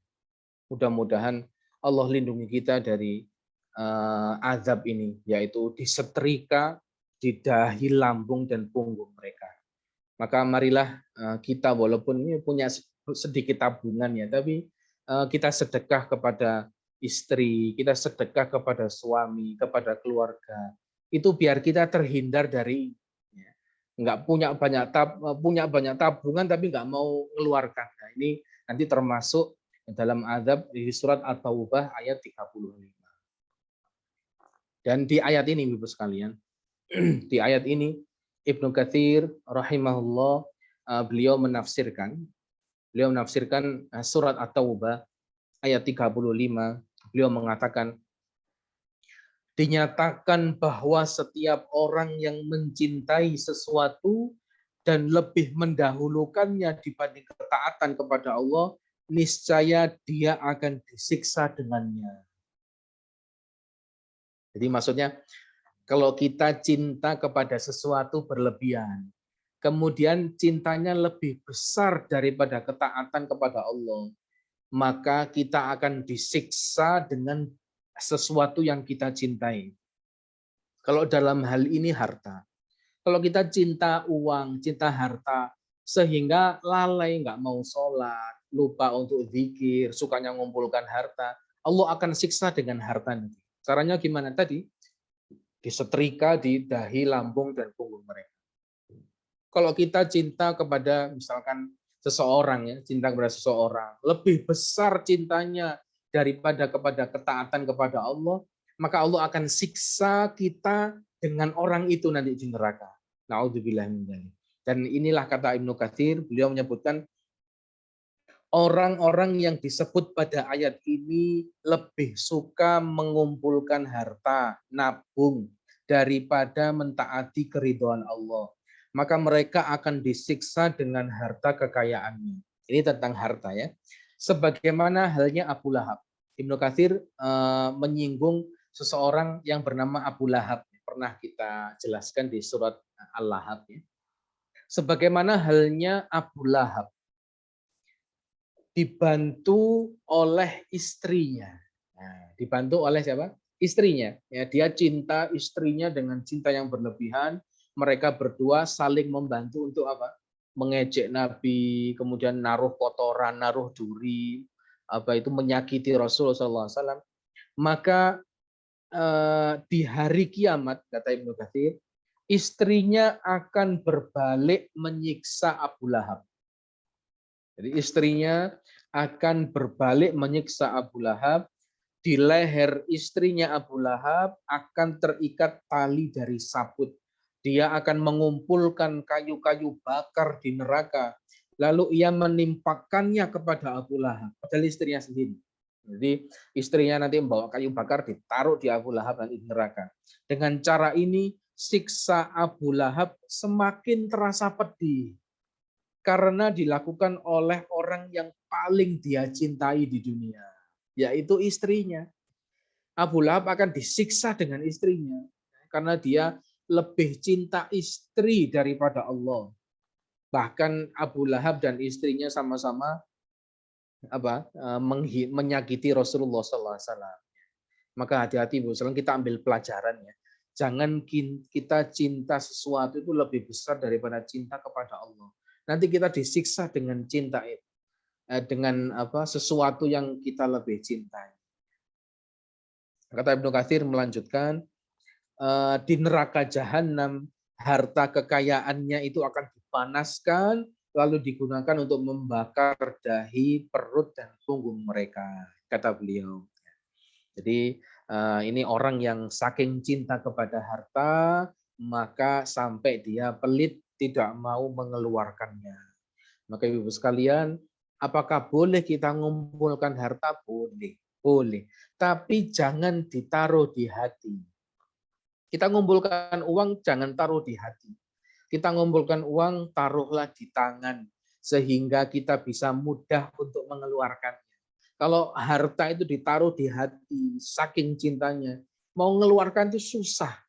Mudah-mudahan Allah lindungi kita dari azab ini, yaitu disetrika di dahi, lambung, dan punggung mereka. Maka marilah kita walaupun ini punya sedikit tabungan ya, tapi kita sedekah kepada istri, kita sedekah kepada suami, kepada keluarga. Itu biar kita terhindar dari nggak punya banyak tabungan tapi nggak mau mengeluarkan. Nah, ini nanti termasuk dalam azab di surat At-Taubah ayat 35. Dan di ayat ini Ibu sekalian, di ayat ini Ibnu Katsir rahimahullah beliau menafsirkan surat At-Taubah ayat 35. Beliau mengatakan, dinyatakan bahwa setiap orang yang mencintai sesuatu dan lebih mendahulukannya dibanding ketaatan kepada Allah, niscaya dia akan disiksa dengannya. Jadi maksudnya, kalau kita cinta kepada sesuatu berlebihan, kemudian cintanya lebih besar daripada ketaatan kepada Allah, maka kita akan disiksa dengan sesuatu yang kita cintai. Kalau dalam hal ini harta. Kalau kita cinta uang, cinta harta, sehingga lalai, nggak mau sholat, lupa untuk zikir, sukanya ngumpulkan harta, Allah akan siksa dengan harta nanti. Caranya gimana tadi? Disetrika di dahi, lambung, dan punggung mereka. Kalau kita cinta kepada misalkan seseorang, ya, cinta kepada seseorang, lebih besar cintanya daripada kepada ketaatan kepada Allah, maka Allah akan siksa kita dengan orang itu nanti di neraka. Na'udzubillah min dzalik. Dan inilah kata Ibnu Katsir, beliau menyebutkan orang-orang yang disebut pada ayat ini lebih suka mengumpulkan harta, nabung, daripada mentaati keridhaan Allah. Maka mereka akan disiksa dengan harta kekayaannya. Ini tentang harta ya. Sebagaimana halnya Abu Lahab. Ibnu Katsir menyinggung seseorang yang bernama Abu Lahab. Pernah kita jelaskan di surat Al-Lahab. Ya. Sebagaimana halnya Abu Lahab dibantu oleh istrinya. Nah, dibantu oleh siapa? Istrinya. Ya, dia cinta istrinya dengan cinta yang berlebihan. Mereka berdua saling membantu untuk apa? Mengejek Nabi, kemudian naruh kotoran, naruh duri, apa itu menyakiti Rasulullah SAW. Maka di hari kiamat, kata Ibnu Katsir, istrinya akan berbalik menyiksa Abu Lahab. Jadi istrinya akan berbalik menyiksa Abu Lahab. Di leher istrinya Abu Lahab akan terikat tali dari sabut. Dia akan mengumpulkan kayu-kayu bakar di neraka. Lalu ia menimpakannya kepada Abu Lahab. Padahal istrinya sendiri. Jadi istrinya nanti membawa kayu bakar ditaruh di Abu Lahab nanti di neraka. Dengan cara ini siksa Abu Lahab semakin terasa pedih. Karena dilakukan oleh orang yang paling dia cintai di dunia, yaitu istrinya. Abu Lahab akan disiksa dengan istrinya, karena dia lebih cinta istri daripada Allah. Bahkan Abu Lahab dan istrinya sama-sama menyakiti Rasulullah SAW. Maka hati-hati Bu, kita ambil pelajarannya. Jangan kita cinta sesuatu itu lebih besar daripada cinta kepada Allah. Nanti kita disiksa dengan cinta itu, dengan sesuatu yang kita lebih cintai. Kata Ibnu Katsir melanjutkan, di neraka jahanam harta kekayaannya itu akan dipanaskan lalu digunakan untuk membakar dahi, perut, dan punggung mereka, kata beliau. Jadi ini orang yang saking cinta kepada harta, maka sampai dia pelit tidak mau mengeluarkannya. Maka Ibu sekalian, apakah boleh kita mengumpulkan harta? Boleh. Boleh. Tapi jangan ditaruh di hati. Kita mengumpulkan uang, jangan taruh di hati. Kita mengumpulkan uang, taruhlah di tangan. Sehingga kita bisa mudah untuk mengeluarkannya. Kalau harta itu ditaruh di hati, saking cintanya, mau mengeluarkan itu susah.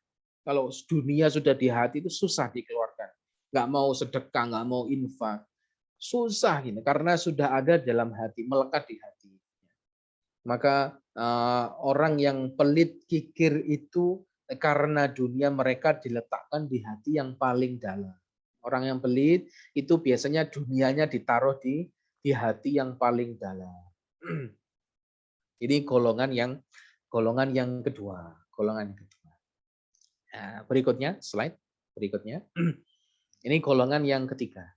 Kalau dunia sudah di hati itu susah dikeluarkan. Nggak mau sedekah, nggak mau infak. Susah ini karena sudah ada dalam hati, melekat di hati. Maka orang yang pelit kikir itu karena dunia mereka diletakkan di hati yang paling dalam. Orang yang pelit itu biasanya dunianya ditaruh di hati yang paling dalam. Ini golongan yang kedua, golongan kedua. Nah, berikutnya, slide berikutnya. Ini golongan yang ketiga.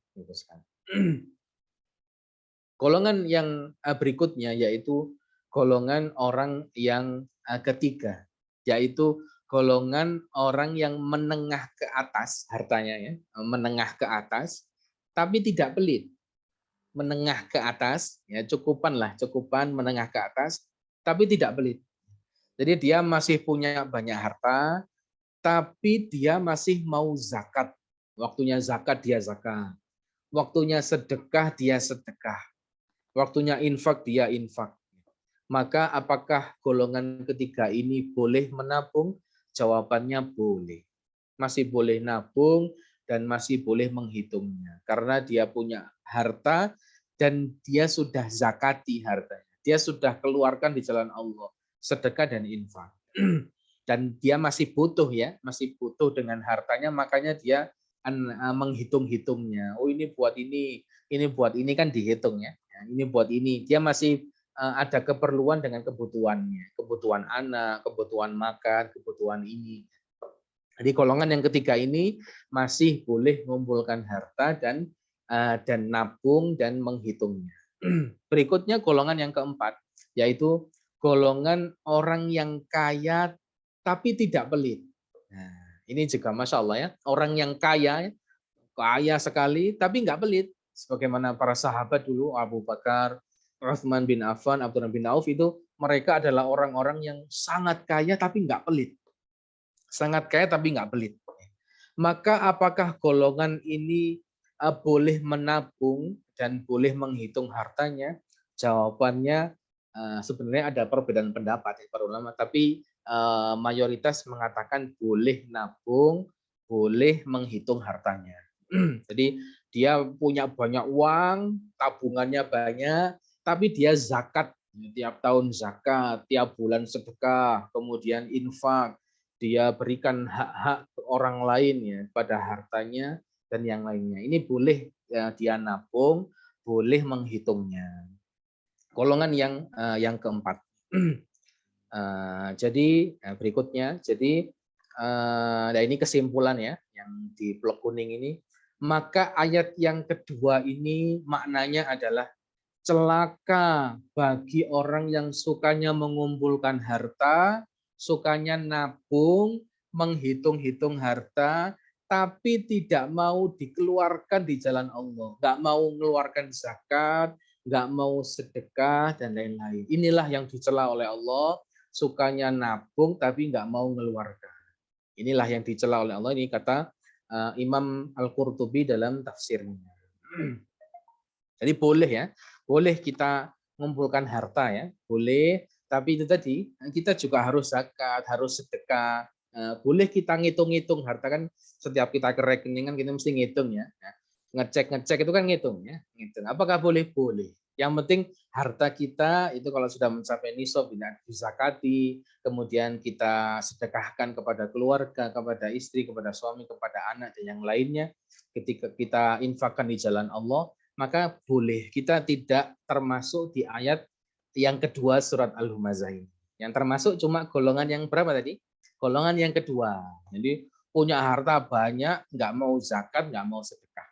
Golongan yang berikutnya yaitu golongan orang yang ketiga, yaitu golongan orang yang menengah ke atas hartanya ya, menengah ke atas, tapi tidak pelit. Menengah ke atas, ya cukupan lah, cukupan menengah ke atas, tapi tidak pelit. Jadi dia masih punya banyak harta, tapi dia masih mau zakat. Waktunya zakat dia zakat. Waktunya sedekah dia sedekah. Waktunya infak dia infak. Maka apakah golongan ketiga ini boleh menabung? Jawabannya boleh. Masih boleh nabung dan masih boleh menghitungnya. Karena dia punya harta dan dia sudah zakati hartanya. Dia sudah keluarkan di jalan Allah. Sedekah dan infak. Dan dia masih butuh ya, masih butuh dengan hartanya, makanya dia menghitung-hitungnya. Oh ini buat ini buat ini kan dihitung ya. Ini buat ini. Dia masih ada keperluan dengan kebutuhannya, kebutuhan anak, kebutuhan makan, kebutuhan ini. Jadi golongan yang ketiga ini masih boleh mengumpulkan harta dan nabung dan menghitungnya. Berikutnya golongan yang keempat, yaitu golongan orang yang kaya tapi tidak pelit. Nah, ini juga masya Allah ya, orang yang kaya sekali tapi nggak pelit. Sebagaimana para sahabat dulu, Abu Bakar, Utsman bin Affan, Abdurrahman bin Auf, itu mereka adalah orang-orang yang sangat kaya tapi nggak pelit. Sangat kaya tapi nggak pelit. Maka apakah golongan ini boleh menabung dan boleh menghitung hartanya? Jawabannya sebenarnya ada perbedaan pendapat para ulama, tapi mayoritas mengatakan boleh nabung, boleh menghitung hartanya. Jadi dia punya banyak uang, tabungannya banyak, tapi dia zakat, tiap tahun zakat, tiap bulan sedekah, kemudian infak, dia berikan hak-hak orang lain ya pada hartanya dan yang lainnya. Ini boleh ya, dia nabung, boleh menghitungnya. Golongan yang keempat. Jadi berikutnya, jadi nah ini kesimpulan ya yang di blok kuning ini. Maka ayat yang kedua ini maknanya adalah celaka bagi orang yang sukanya mengumpulkan harta, sukanya nabung, menghitung-hitung harta, tapi tidak mau dikeluarkan di jalan Allah. Nggak mau mengeluarkan zakat, nggak mau sedekah, dan lain-lain. Inilah yang dicela oleh Allah, sukanya nabung tapi nggak mau mengeluarkan. Inilah yang dicela oleh Allah, ini kata Imam Al-Qurtubi dalam tafsirnya. Jadi boleh ya, boleh kita mengumpulkan harta ya, boleh. Tapi itu tadi kita juga harus zakat, harus sedekah. Boleh kita ngitung-ngitung harta kan, setiap kita ke rekening kan kita mesti ngitung ya. Ngecek itu kan ngitung ya, ngitung. Apakah boleh? Boleh. Yang penting harta kita itu kalau sudah mencapai nisab disakati, kemudian kita sedekahkan kepada keluarga, kepada istri, kepada suami, kepada anak dan yang lainnya. Ketika kita infakkan di jalan Allah, maka boleh. Kita tidak termasuk di ayat yang kedua surat Al-Humazah ini. Yang termasuk cuma golongan yang berapa tadi? Golongan yang kedua. Jadi punya harta banyak, nggak mau zakat, nggak mau sedekah.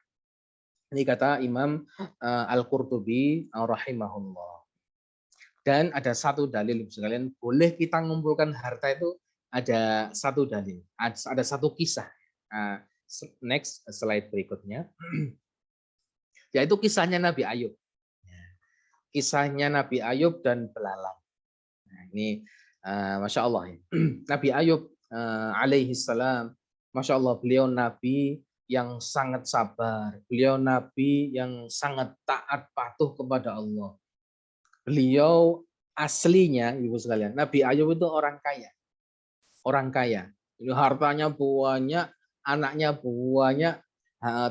Ini kata Imam Al-Qurtubi rahimahullah. Dan ada satu dalil sekalian, boleh kita mengumpulkan harta itu ada satu dalil, ada satu kisah. Next slide berikutnya. Yaitu kisahnya Nabi Ayub. Kisahnya Nabi Ayub dan belalang. Nah, ini Masya Allah. Nabi Ayub alaihi salam, Masya Allah, beliau Nabi yang sangat sabar. Beliau Nabi yang sangat taat patuh kepada Allah. Beliau aslinya, ibu sekalian, Nabi Ayub itu orang kaya. Orang kaya. Ini hartanya banyak, anaknya banyak,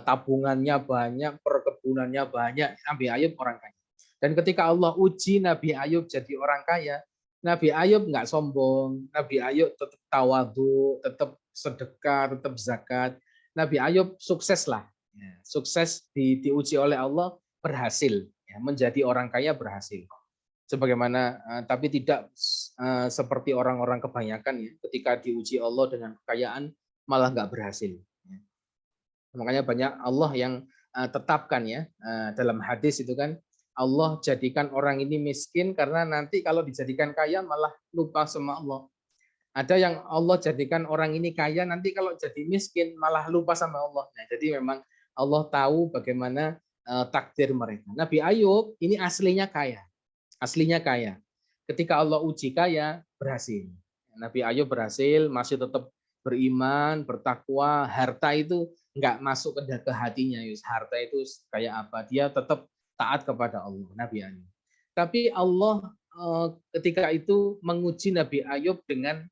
tabungannya banyak, perkebunannya banyak. Nabi Ayub orang kaya. Dan ketika Allah uji Nabi Ayub jadi orang kaya, Nabi Ayub nggak sombong. Nabi Ayub tetap tawadu, tetap sedekah, tetap zakat. Nabi Ayub sukses lah. Sukses diuji oleh Allah, berhasil. Menjadi orang kaya berhasil. Sebagaimana tapi tidak seperti orang-orang kebanyakan ya, ketika diuji Allah dengan kekayaan malah nggak berhasil. Makanya banyak Allah yang tetapkan ya dalam hadis itu kan, Allah jadikan orang ini miskin karena nanti kalau dijadikan kaya malah lupa sama Allah. Ada yang Allah jadikan orang ini kaya, nanti kalau jadi miskin malah lupa sama Allah. Nah, jadi memang Allah tahu bagaimana takdir mereka. Nabi Ayub ini aslinya kaya. Aslinya kaya. Ketika Allah uji kaya, berhasil. Nabi Ayub berhasil, masih tetap beriman, bertakwa, harta itu nggak masuk ke hatinya. Harta itu kayak apa? Dia tetap taat kepada Allah, Nabi Ayub. Tapi Allah ketika itu menguji Nabi Ayub dengan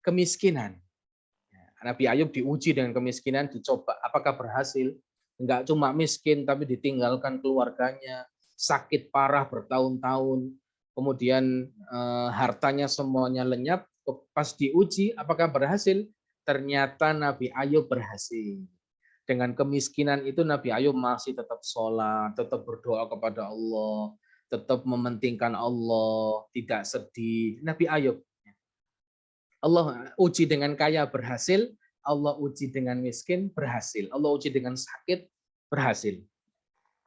kemiskinan. Nabi Ayub diuji dengan kemiskinan, dicoba apakah berhasil. Enggak cuma miskin, tapi ditinggalkan keluarganya, sakit parah bertahun-tahun, kemudian hartanya semuanya lenyap. Pas diuji, apakah berhasil? Ternyata Nabi Ayub berhasil. Dengan kemiskinan itu Nabi Ayub masih tetap sholat, tetap berdoa kepada Allah, tetap mementingkan Allah, tidak sedih. Nabi Ayub. Allah uji dengan kaya berhasil, Allah uji dengan miskin berhasil, Allah uji dengan sakit berhasil.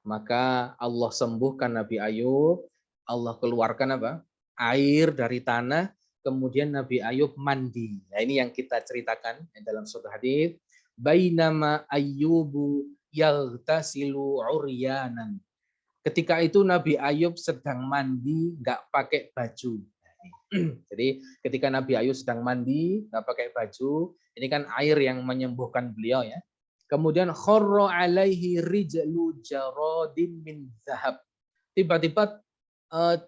Maka Allah sembuhkan Nabi Ayub, Allah keluarkan apa? Air dari tanah, kemudian Nabi Ayub mandi. Nah, ini yang kita ceritakan dalam suatu hadis, bainama ayyubu yaghtasilu uryanan. Ketika itu Nabi Ayub sedang mandi, nggak pakai baju. Jadi ketika Nabi Ayub sedang mandi, nggak pakai baju, ini kan air yang menyembuhkan beliau ya. Kemudian kharra alaihi rijlu jaradin min zahab. Tiba-tiba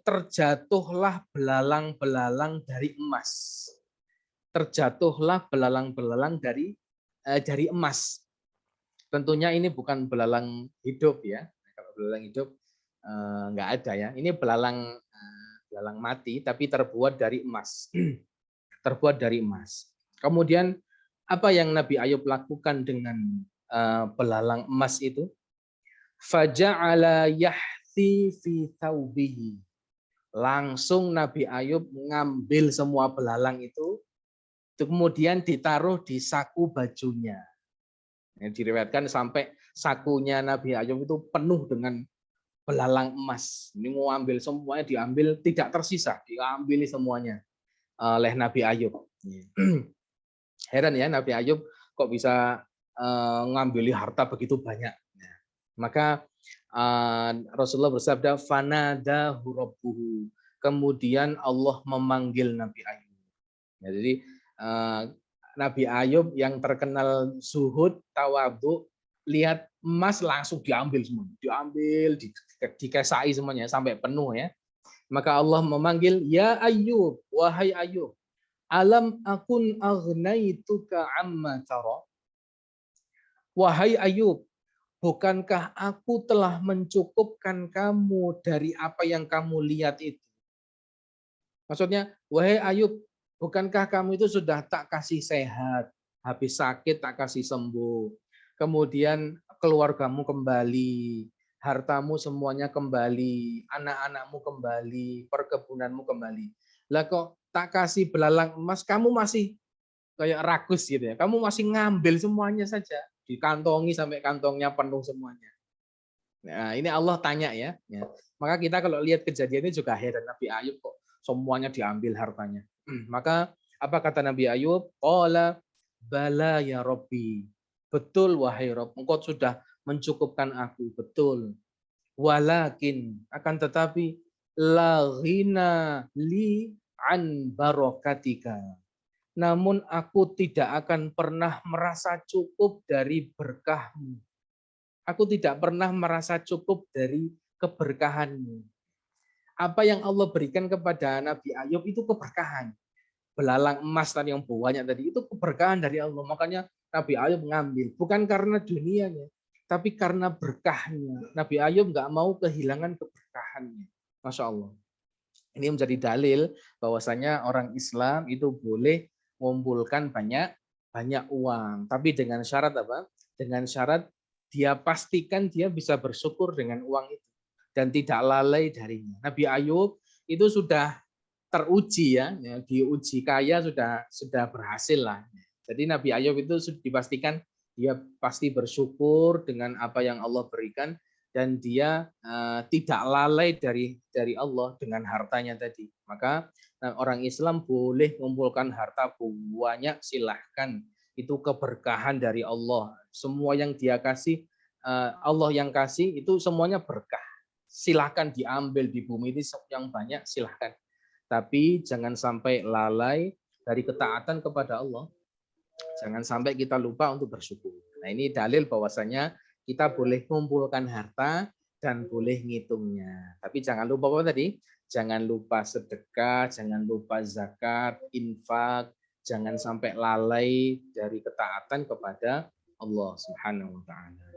terjatuhlah belalang-belalang dari emas. Terjatuhlah belalang-belalang dari emas. Tentunya ini bukan belalang hidup ya. Kalau belalang hidup nggak ada ya. Ini belalang mati tapi terbuat dari emas. Terbuat dari emas. Kemudian apa yang Nabi Ayub lakukan dengan belalang emas itu? Faja'ala yahthi fi thawbihi. Langsung Nabi Ayub ngambil semua belalang itu kemudian ditaruh di saku bajunya. Diriwayatkan sampai sakunya Nabi Ayub itu penuh dengan belalang emas. Ini mau ambil semuanya, diambil tidak tersisa, diambil semuanya oleh Nabi Ayub. Heran ya, Nabi Ayub kok bisa ngambil harta begitu banyak. Maka Rasulullah bersabda, fanadahu rabbuhu. Kemudian Allah memanggil Nabi Ayub. Ya, jadi Nabi Ayub yang terkenal zuhud, tawadhu, lihat emas langsung diambil semua, diambil, dikesai semuanya sampai penuh ya. Maka Allah memanggil, ya Ayub, wahai Ayub, alam akun agnaituka amma tara. Wahai Ayub, bukankah aku telah mencukupkan kamu dari apa yang kamu lihat itu? Maksudnya, wahai Ayub, bukankah kamu itu sudah tak kasih sehat, habis sakit tak kasih sembuh, kemudian keluargamu kembali, hartamu semuanya kembali, anak-anakmu kembali, perkebunanmu kembali. Lah kok tak kasih belalang emas, kamu masih kayak ragus gitu ya. Kamu masih ngambil semuanya saja, dikantongi sampai kantongnya penuh semuanya. Nah, ini Allah tanya ya. Maka kita kalau lihat kejadian ini juga heran, Nabi Ayub kok semuanya diambil hartanya. Maka apa kata Nabi Ayub? Qala bala ya Rabbi. Betul wahai Rabb, engkau sudah mencukupkan aku, betul. Walakin akan tetapi la ghina li an barakatika. Namun aku tidak akan pernah merasa cukup dari berkahmu. Aku tidak pernah merasa cukup dari keberkahanmu. Apa yang Allah berikan kepada Nabi Ayub itu keberkahan. Belalang emas tadi yang banyak tadi itu keberkahan dari Allah. Makanya Nabi Ayub mengambil bukan karena dunianya, tapi karena berkahnya. Nabi Ayub nggak mau kehilangan keberkahannya. Masya Allah. Ini menjadi dalil bahwasanya orang Islam itu boleh mengumpulkan banyak uang, tapi dengan syarat apa? Dengan syarat dia pastikan dia bisa bersyukur dengan uang itu dan tidak lalai darinya. Nabi Ayub itu sudah teruji ya, diuji kaya sudah berhasil lah. Jadi Nabi Ayub itu dipastikan dia pasti bersyukur dengan apa yang Allah berikan dan dia tidak lalai dari Allah dengan hartanya tadi. Maka orang Islam boleh mengumpulkan harta banyak, silahkan. Itu keberkahan dari Allah. Semua yang dia kasih, Allah yang kasih itu semuanya berkah. Silahkan diambil di bumi ini yang banyak, silahkan. Tapi jangan sampai lalai dari ketaatan kepada Allah. Jangan sampai kita lupa untuk bersyukur. Nah, ini dalil bahwasanya kita boleh mengumpulkan harta dan boleh ngitungnya. Tapi jangan lupa apa tadi? Jangan lupa sedekah, jangan lupa zakat, infak, jangan sampai lalai dari ketaatan kepada Allah Subhanahu wa taala.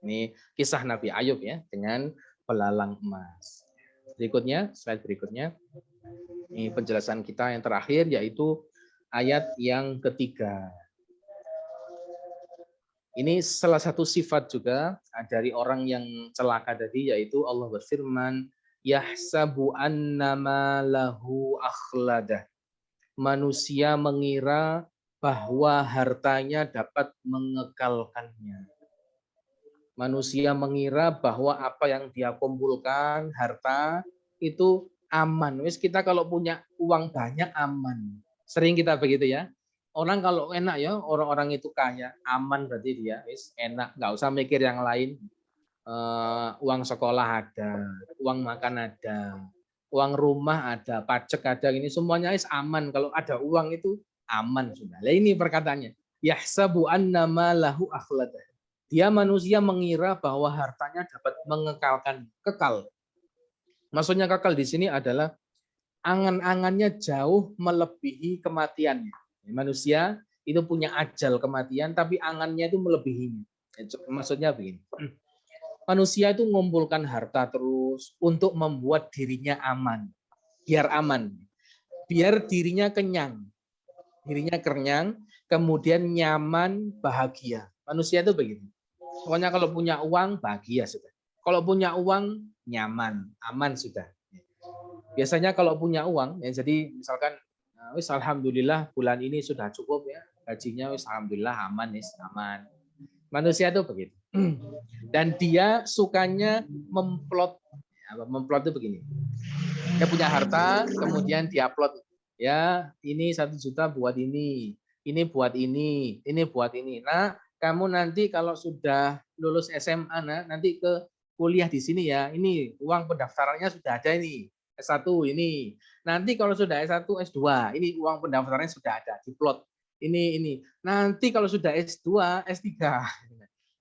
Ini kisah Nabi Ayub ya dengan belalang emas. Berikutnya, slide berikutnya. Ini penjelasan kita yang terakhir yaitu ayat yang ketiga. Ini salah satu sifat juga dari orang yang celaka tadi, yaitu Allah berfirman, yahsabu annama lahu akhladah. Manusia mengira bahwa hartanya dapat mengekalkannya. Manusia mengira bahwa apa yang dia kumpulkan, harta, itu aman. Wis kita kalau punya uang banyak aman. Sering kita begitu ya. Orang kalau enak ya, orang-orang itu kaya, aman berarti dia, wis enak, nggak usah mikir yang lain. Uang sekolah ada, uang makan ada, uang rumah ada, pajak ada, ini semuanya wis aman. Kalau ada uang itu aman sudah. Nah, ini perkataannya. Yahsabu annama lahu akhladah. Dia manusia mengira bahwa hartanya dapat mengekalkan, kekal. Maksudnya kekal di sini adalah angan-angannya jauh melebihi kematiannya. Manusia itu punya ajal kematian, tapi angannya itu melebihinya. Maksudnya begini, manusia itu mengumpulkan harta terus untuk membuat dirinya aman, biar dirinya kenyang, kemudian nyaman, bahagia. Manusia itu begitu. Pokoknya kalau punya uang, bahagia sudah. Kalau punya uang, nyaman, aman sudah. Biasanya kalau punya uang, ya jadi misalkan, wis alhamdulillah bulan ini sudah cukup ya, gajinya wis alhamdulillah aman, wis aman. Manusia itu begitu. Dan dia sukanya memplot. Memplot itu begini. Dia punya harta, kemudian dia plot. Ya, ini 1 juta buat ini buat ini buat ini. Nah, kamu nanti kalau sudah lulus SMA, nanti ke kuliah di sini ya. Ini uang pendaftarannya sudah ada ini. S1 ini. Nanti kalau sudah S1, S2, ini uang pendaftarannya sudah ada, diplot. Ini. Nanti kalau sudah S2, S3.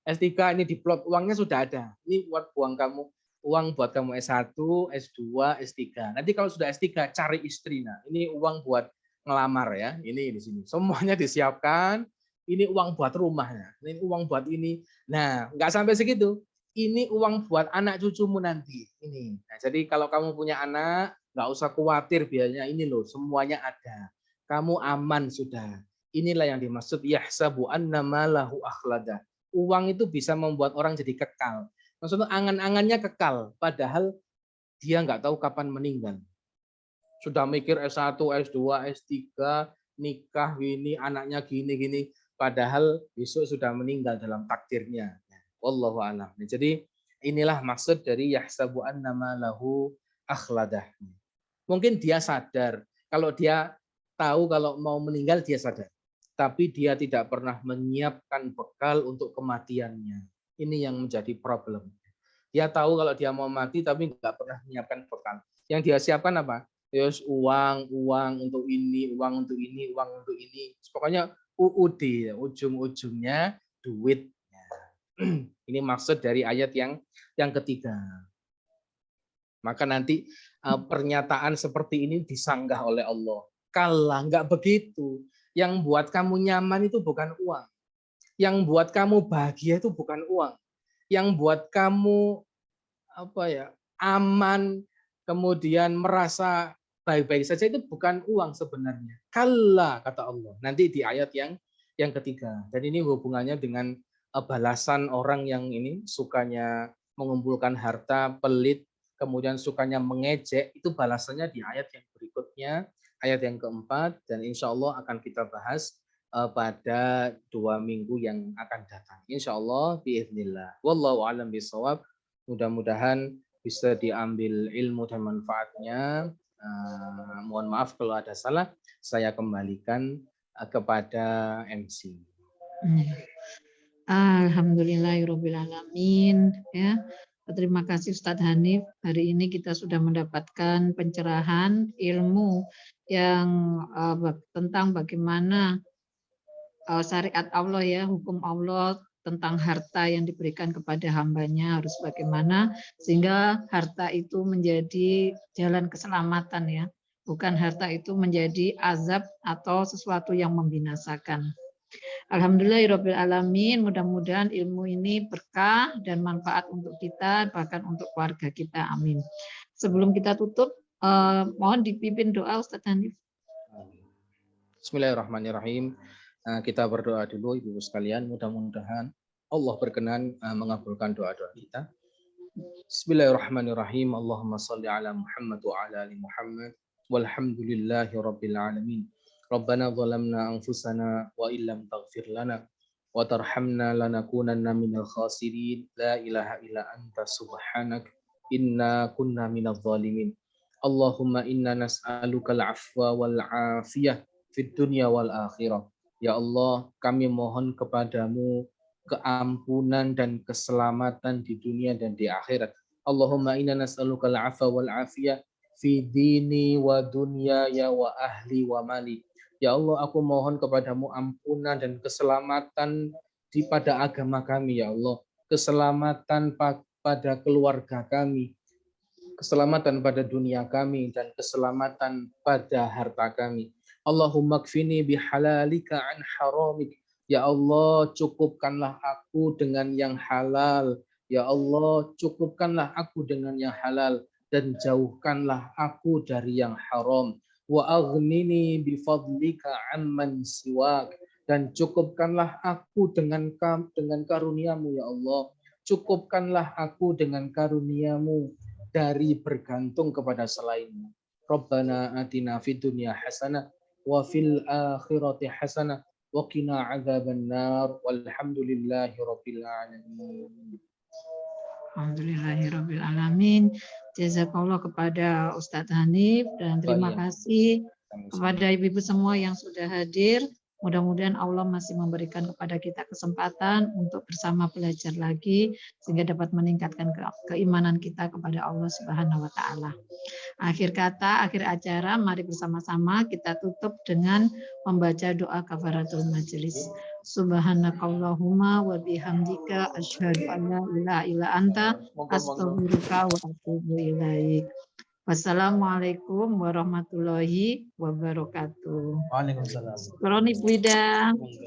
S3 ini diplot, uangnya sudah ada. Ini buat uang buat kamu S1, S2, S3. Nanti kalau sudah S3 cari istri. Nah, ini uang buat ngelamar ya. Ini di sini. Semuanya disiapkan. Ini uang buat rumahnya. Ini uang buat ini. Nah, nggak sampai segitu. Ini uang buat anak cucumu nanti. Ini. Nah, jadi kalau kamu punya anak, nggak usah khawatir biayanya. Ini loh, semuanya ada. Kamu aman sudah. Inilah yang dimaksud yahsabu annama lahu akhladah. Uang itu bisa membuat orang jadi kekal. Maksudnya angan-angannya kekal, padahal dia nggak tahu kapan meninggal. Sudah mikir S1, S2, S3, nikah gini, anaknya gini-gini, padahal besok sudah meninggal dalam takdirnya. Wallahu a'lam. Jadi inilah maksud dari yahsabu annama lahu akhladah. Mungkin dia sadar, kalau dia tahu kalau mau meninggal dia sadar. Tapi dia tidak pernah menyiapkan bekal untuk kematiannya. Ini yang menjadi problem. Dia tahu kalau dia mau mati tapi nggak pernah menyiapkan bekal. Yang dia siapkan apa? Terus uang untuk ini, uang untuk ini, uang untuk ini. Pokoknya UUD, ujung-ujungnya duit. Ini maksud dari ayat yang ketiga. Maka nanti pernyataan seperti ini disanggah oleh Allah. Kalah, nggak begitu. Yang buat kamu nyaman itu bukan uang. Yang buat kamu bahagia itu bukan uang. Yang buat kamu aman, kemudian merasa baik-baik saja itu bukan uang sebenarnya. Kalla, kata Allah. Nanti di ayat yang ketiga. Dan ini hubungannya dengan balasan orang yang ini sukanya mengumpulkan harta, pelit, kemudian sukanya mengejek, itu balasannya di ayat yang berikutnya, ayat yang keempat, dan insya Allah akan kita bahas pada 2 minggu yang akan datang. Insya Allah, biiznillah. Wallahu a'lam bishawab. Mudah-mudahan bisa diambil ilmu dan manfaatnya. Mohon maaf kalau ada salah, saya kembalikan kepada MC. Alhamdulillahirobbilalamin. Ya, terima kasih Ustadz Hanif. Hari ini kita sudah mendapatkan pencerahan ilmu yang tentang bagaimana syariat Allah, ya, hukum Allah tentang harta yang diberikan kepada hambanya harus bagaimana sehingga harta itu menjadi jalan keselamatan, ya, bukan harta itu menjadi azab atau sesuatu yang membinasakan. Alhamdulillahirobbilalamin. Mudah-mudahan ilmu ini berkah dan manfaat untuk kita, bahkan untuk keluarga kita. Amin. Sebelum kita tutup, mohon dipimpin doa Ustadz Hanif. Bismillahirrahmanirrahim. Kita berdoa dulu Ibu sekalian, mudah-mudahan Allah berkenan mengabulkan doa-doa kita. Bismillahirrahmanirrahim. Allahumma salli ala Muhammad wa ala ali Muhammad walhamdulillahi rabbil alamin. Rabbana zalamna anfusana wa illam taghfir lana wa tarhamna lanakunanna minal khasirin. La ilaha illa anta subhanak inna kunna minadh zalimin. Allahumma inna nas'aluka al-afwa wal afiyah fid dunya wal akhirah. Ya Allah, kami mohon kepadamu keampunan dan keselamatan di dunia dan di akhirat. Allahumma inna nas'aluka al-afwa wal afiyah fi dini wa dunyaya wa ahli wa mali. Ya Allah, aku mohon kepadamu ampunan dan keselamatan pada agama kami, ya Allah. Keselamatan pada keluarga kami, keselamatan pada dunia kami, dan keselamatan pada harta kami. Allahumma kfini bihalalika an haramik. Ya Allah, cukupkanlah aku dengan yang halal. Ya Allah, cukupkanlah aku dengan yang halal dan jauhkanlah aku dari yang haram. Wa aghnini bifadlika amman siwak. Dan cukupkanlah aku dengan karuniamu, ya Allah. Cukupkanlah aku dengan karuniamu dari bergantung kepada selainmu. Rabbana atina fid dunya hasanah wa fil akhirati hasanah wa qina adzabannar walhamdulillahi rabbil alamin. Alhamdulillahirabbil alamin. Jazakallah kepada Ustadz Hanif dan terima kasih kepada ibu-ibu semua yang sudah hadir. Mudah-mudahan Allah masih memberikan kepada kita kesempatan untuk bersama belajar lagi sehingga dapat meningkatkan keimanan kita kepada Allah Subhanahu wa taala. Akhir kata, akhir acara, mari bersama-sama kita tutup dengan membaca doa kafaratul majelis. Subhanakallahumma wa bihamdika asyhadu an la ilaha illa anta astaghfiruka wa atubu ilaik. Wassalamualaikum warahmatullahi wabarakatuh. Waalaikumsalam. Ibu Ida.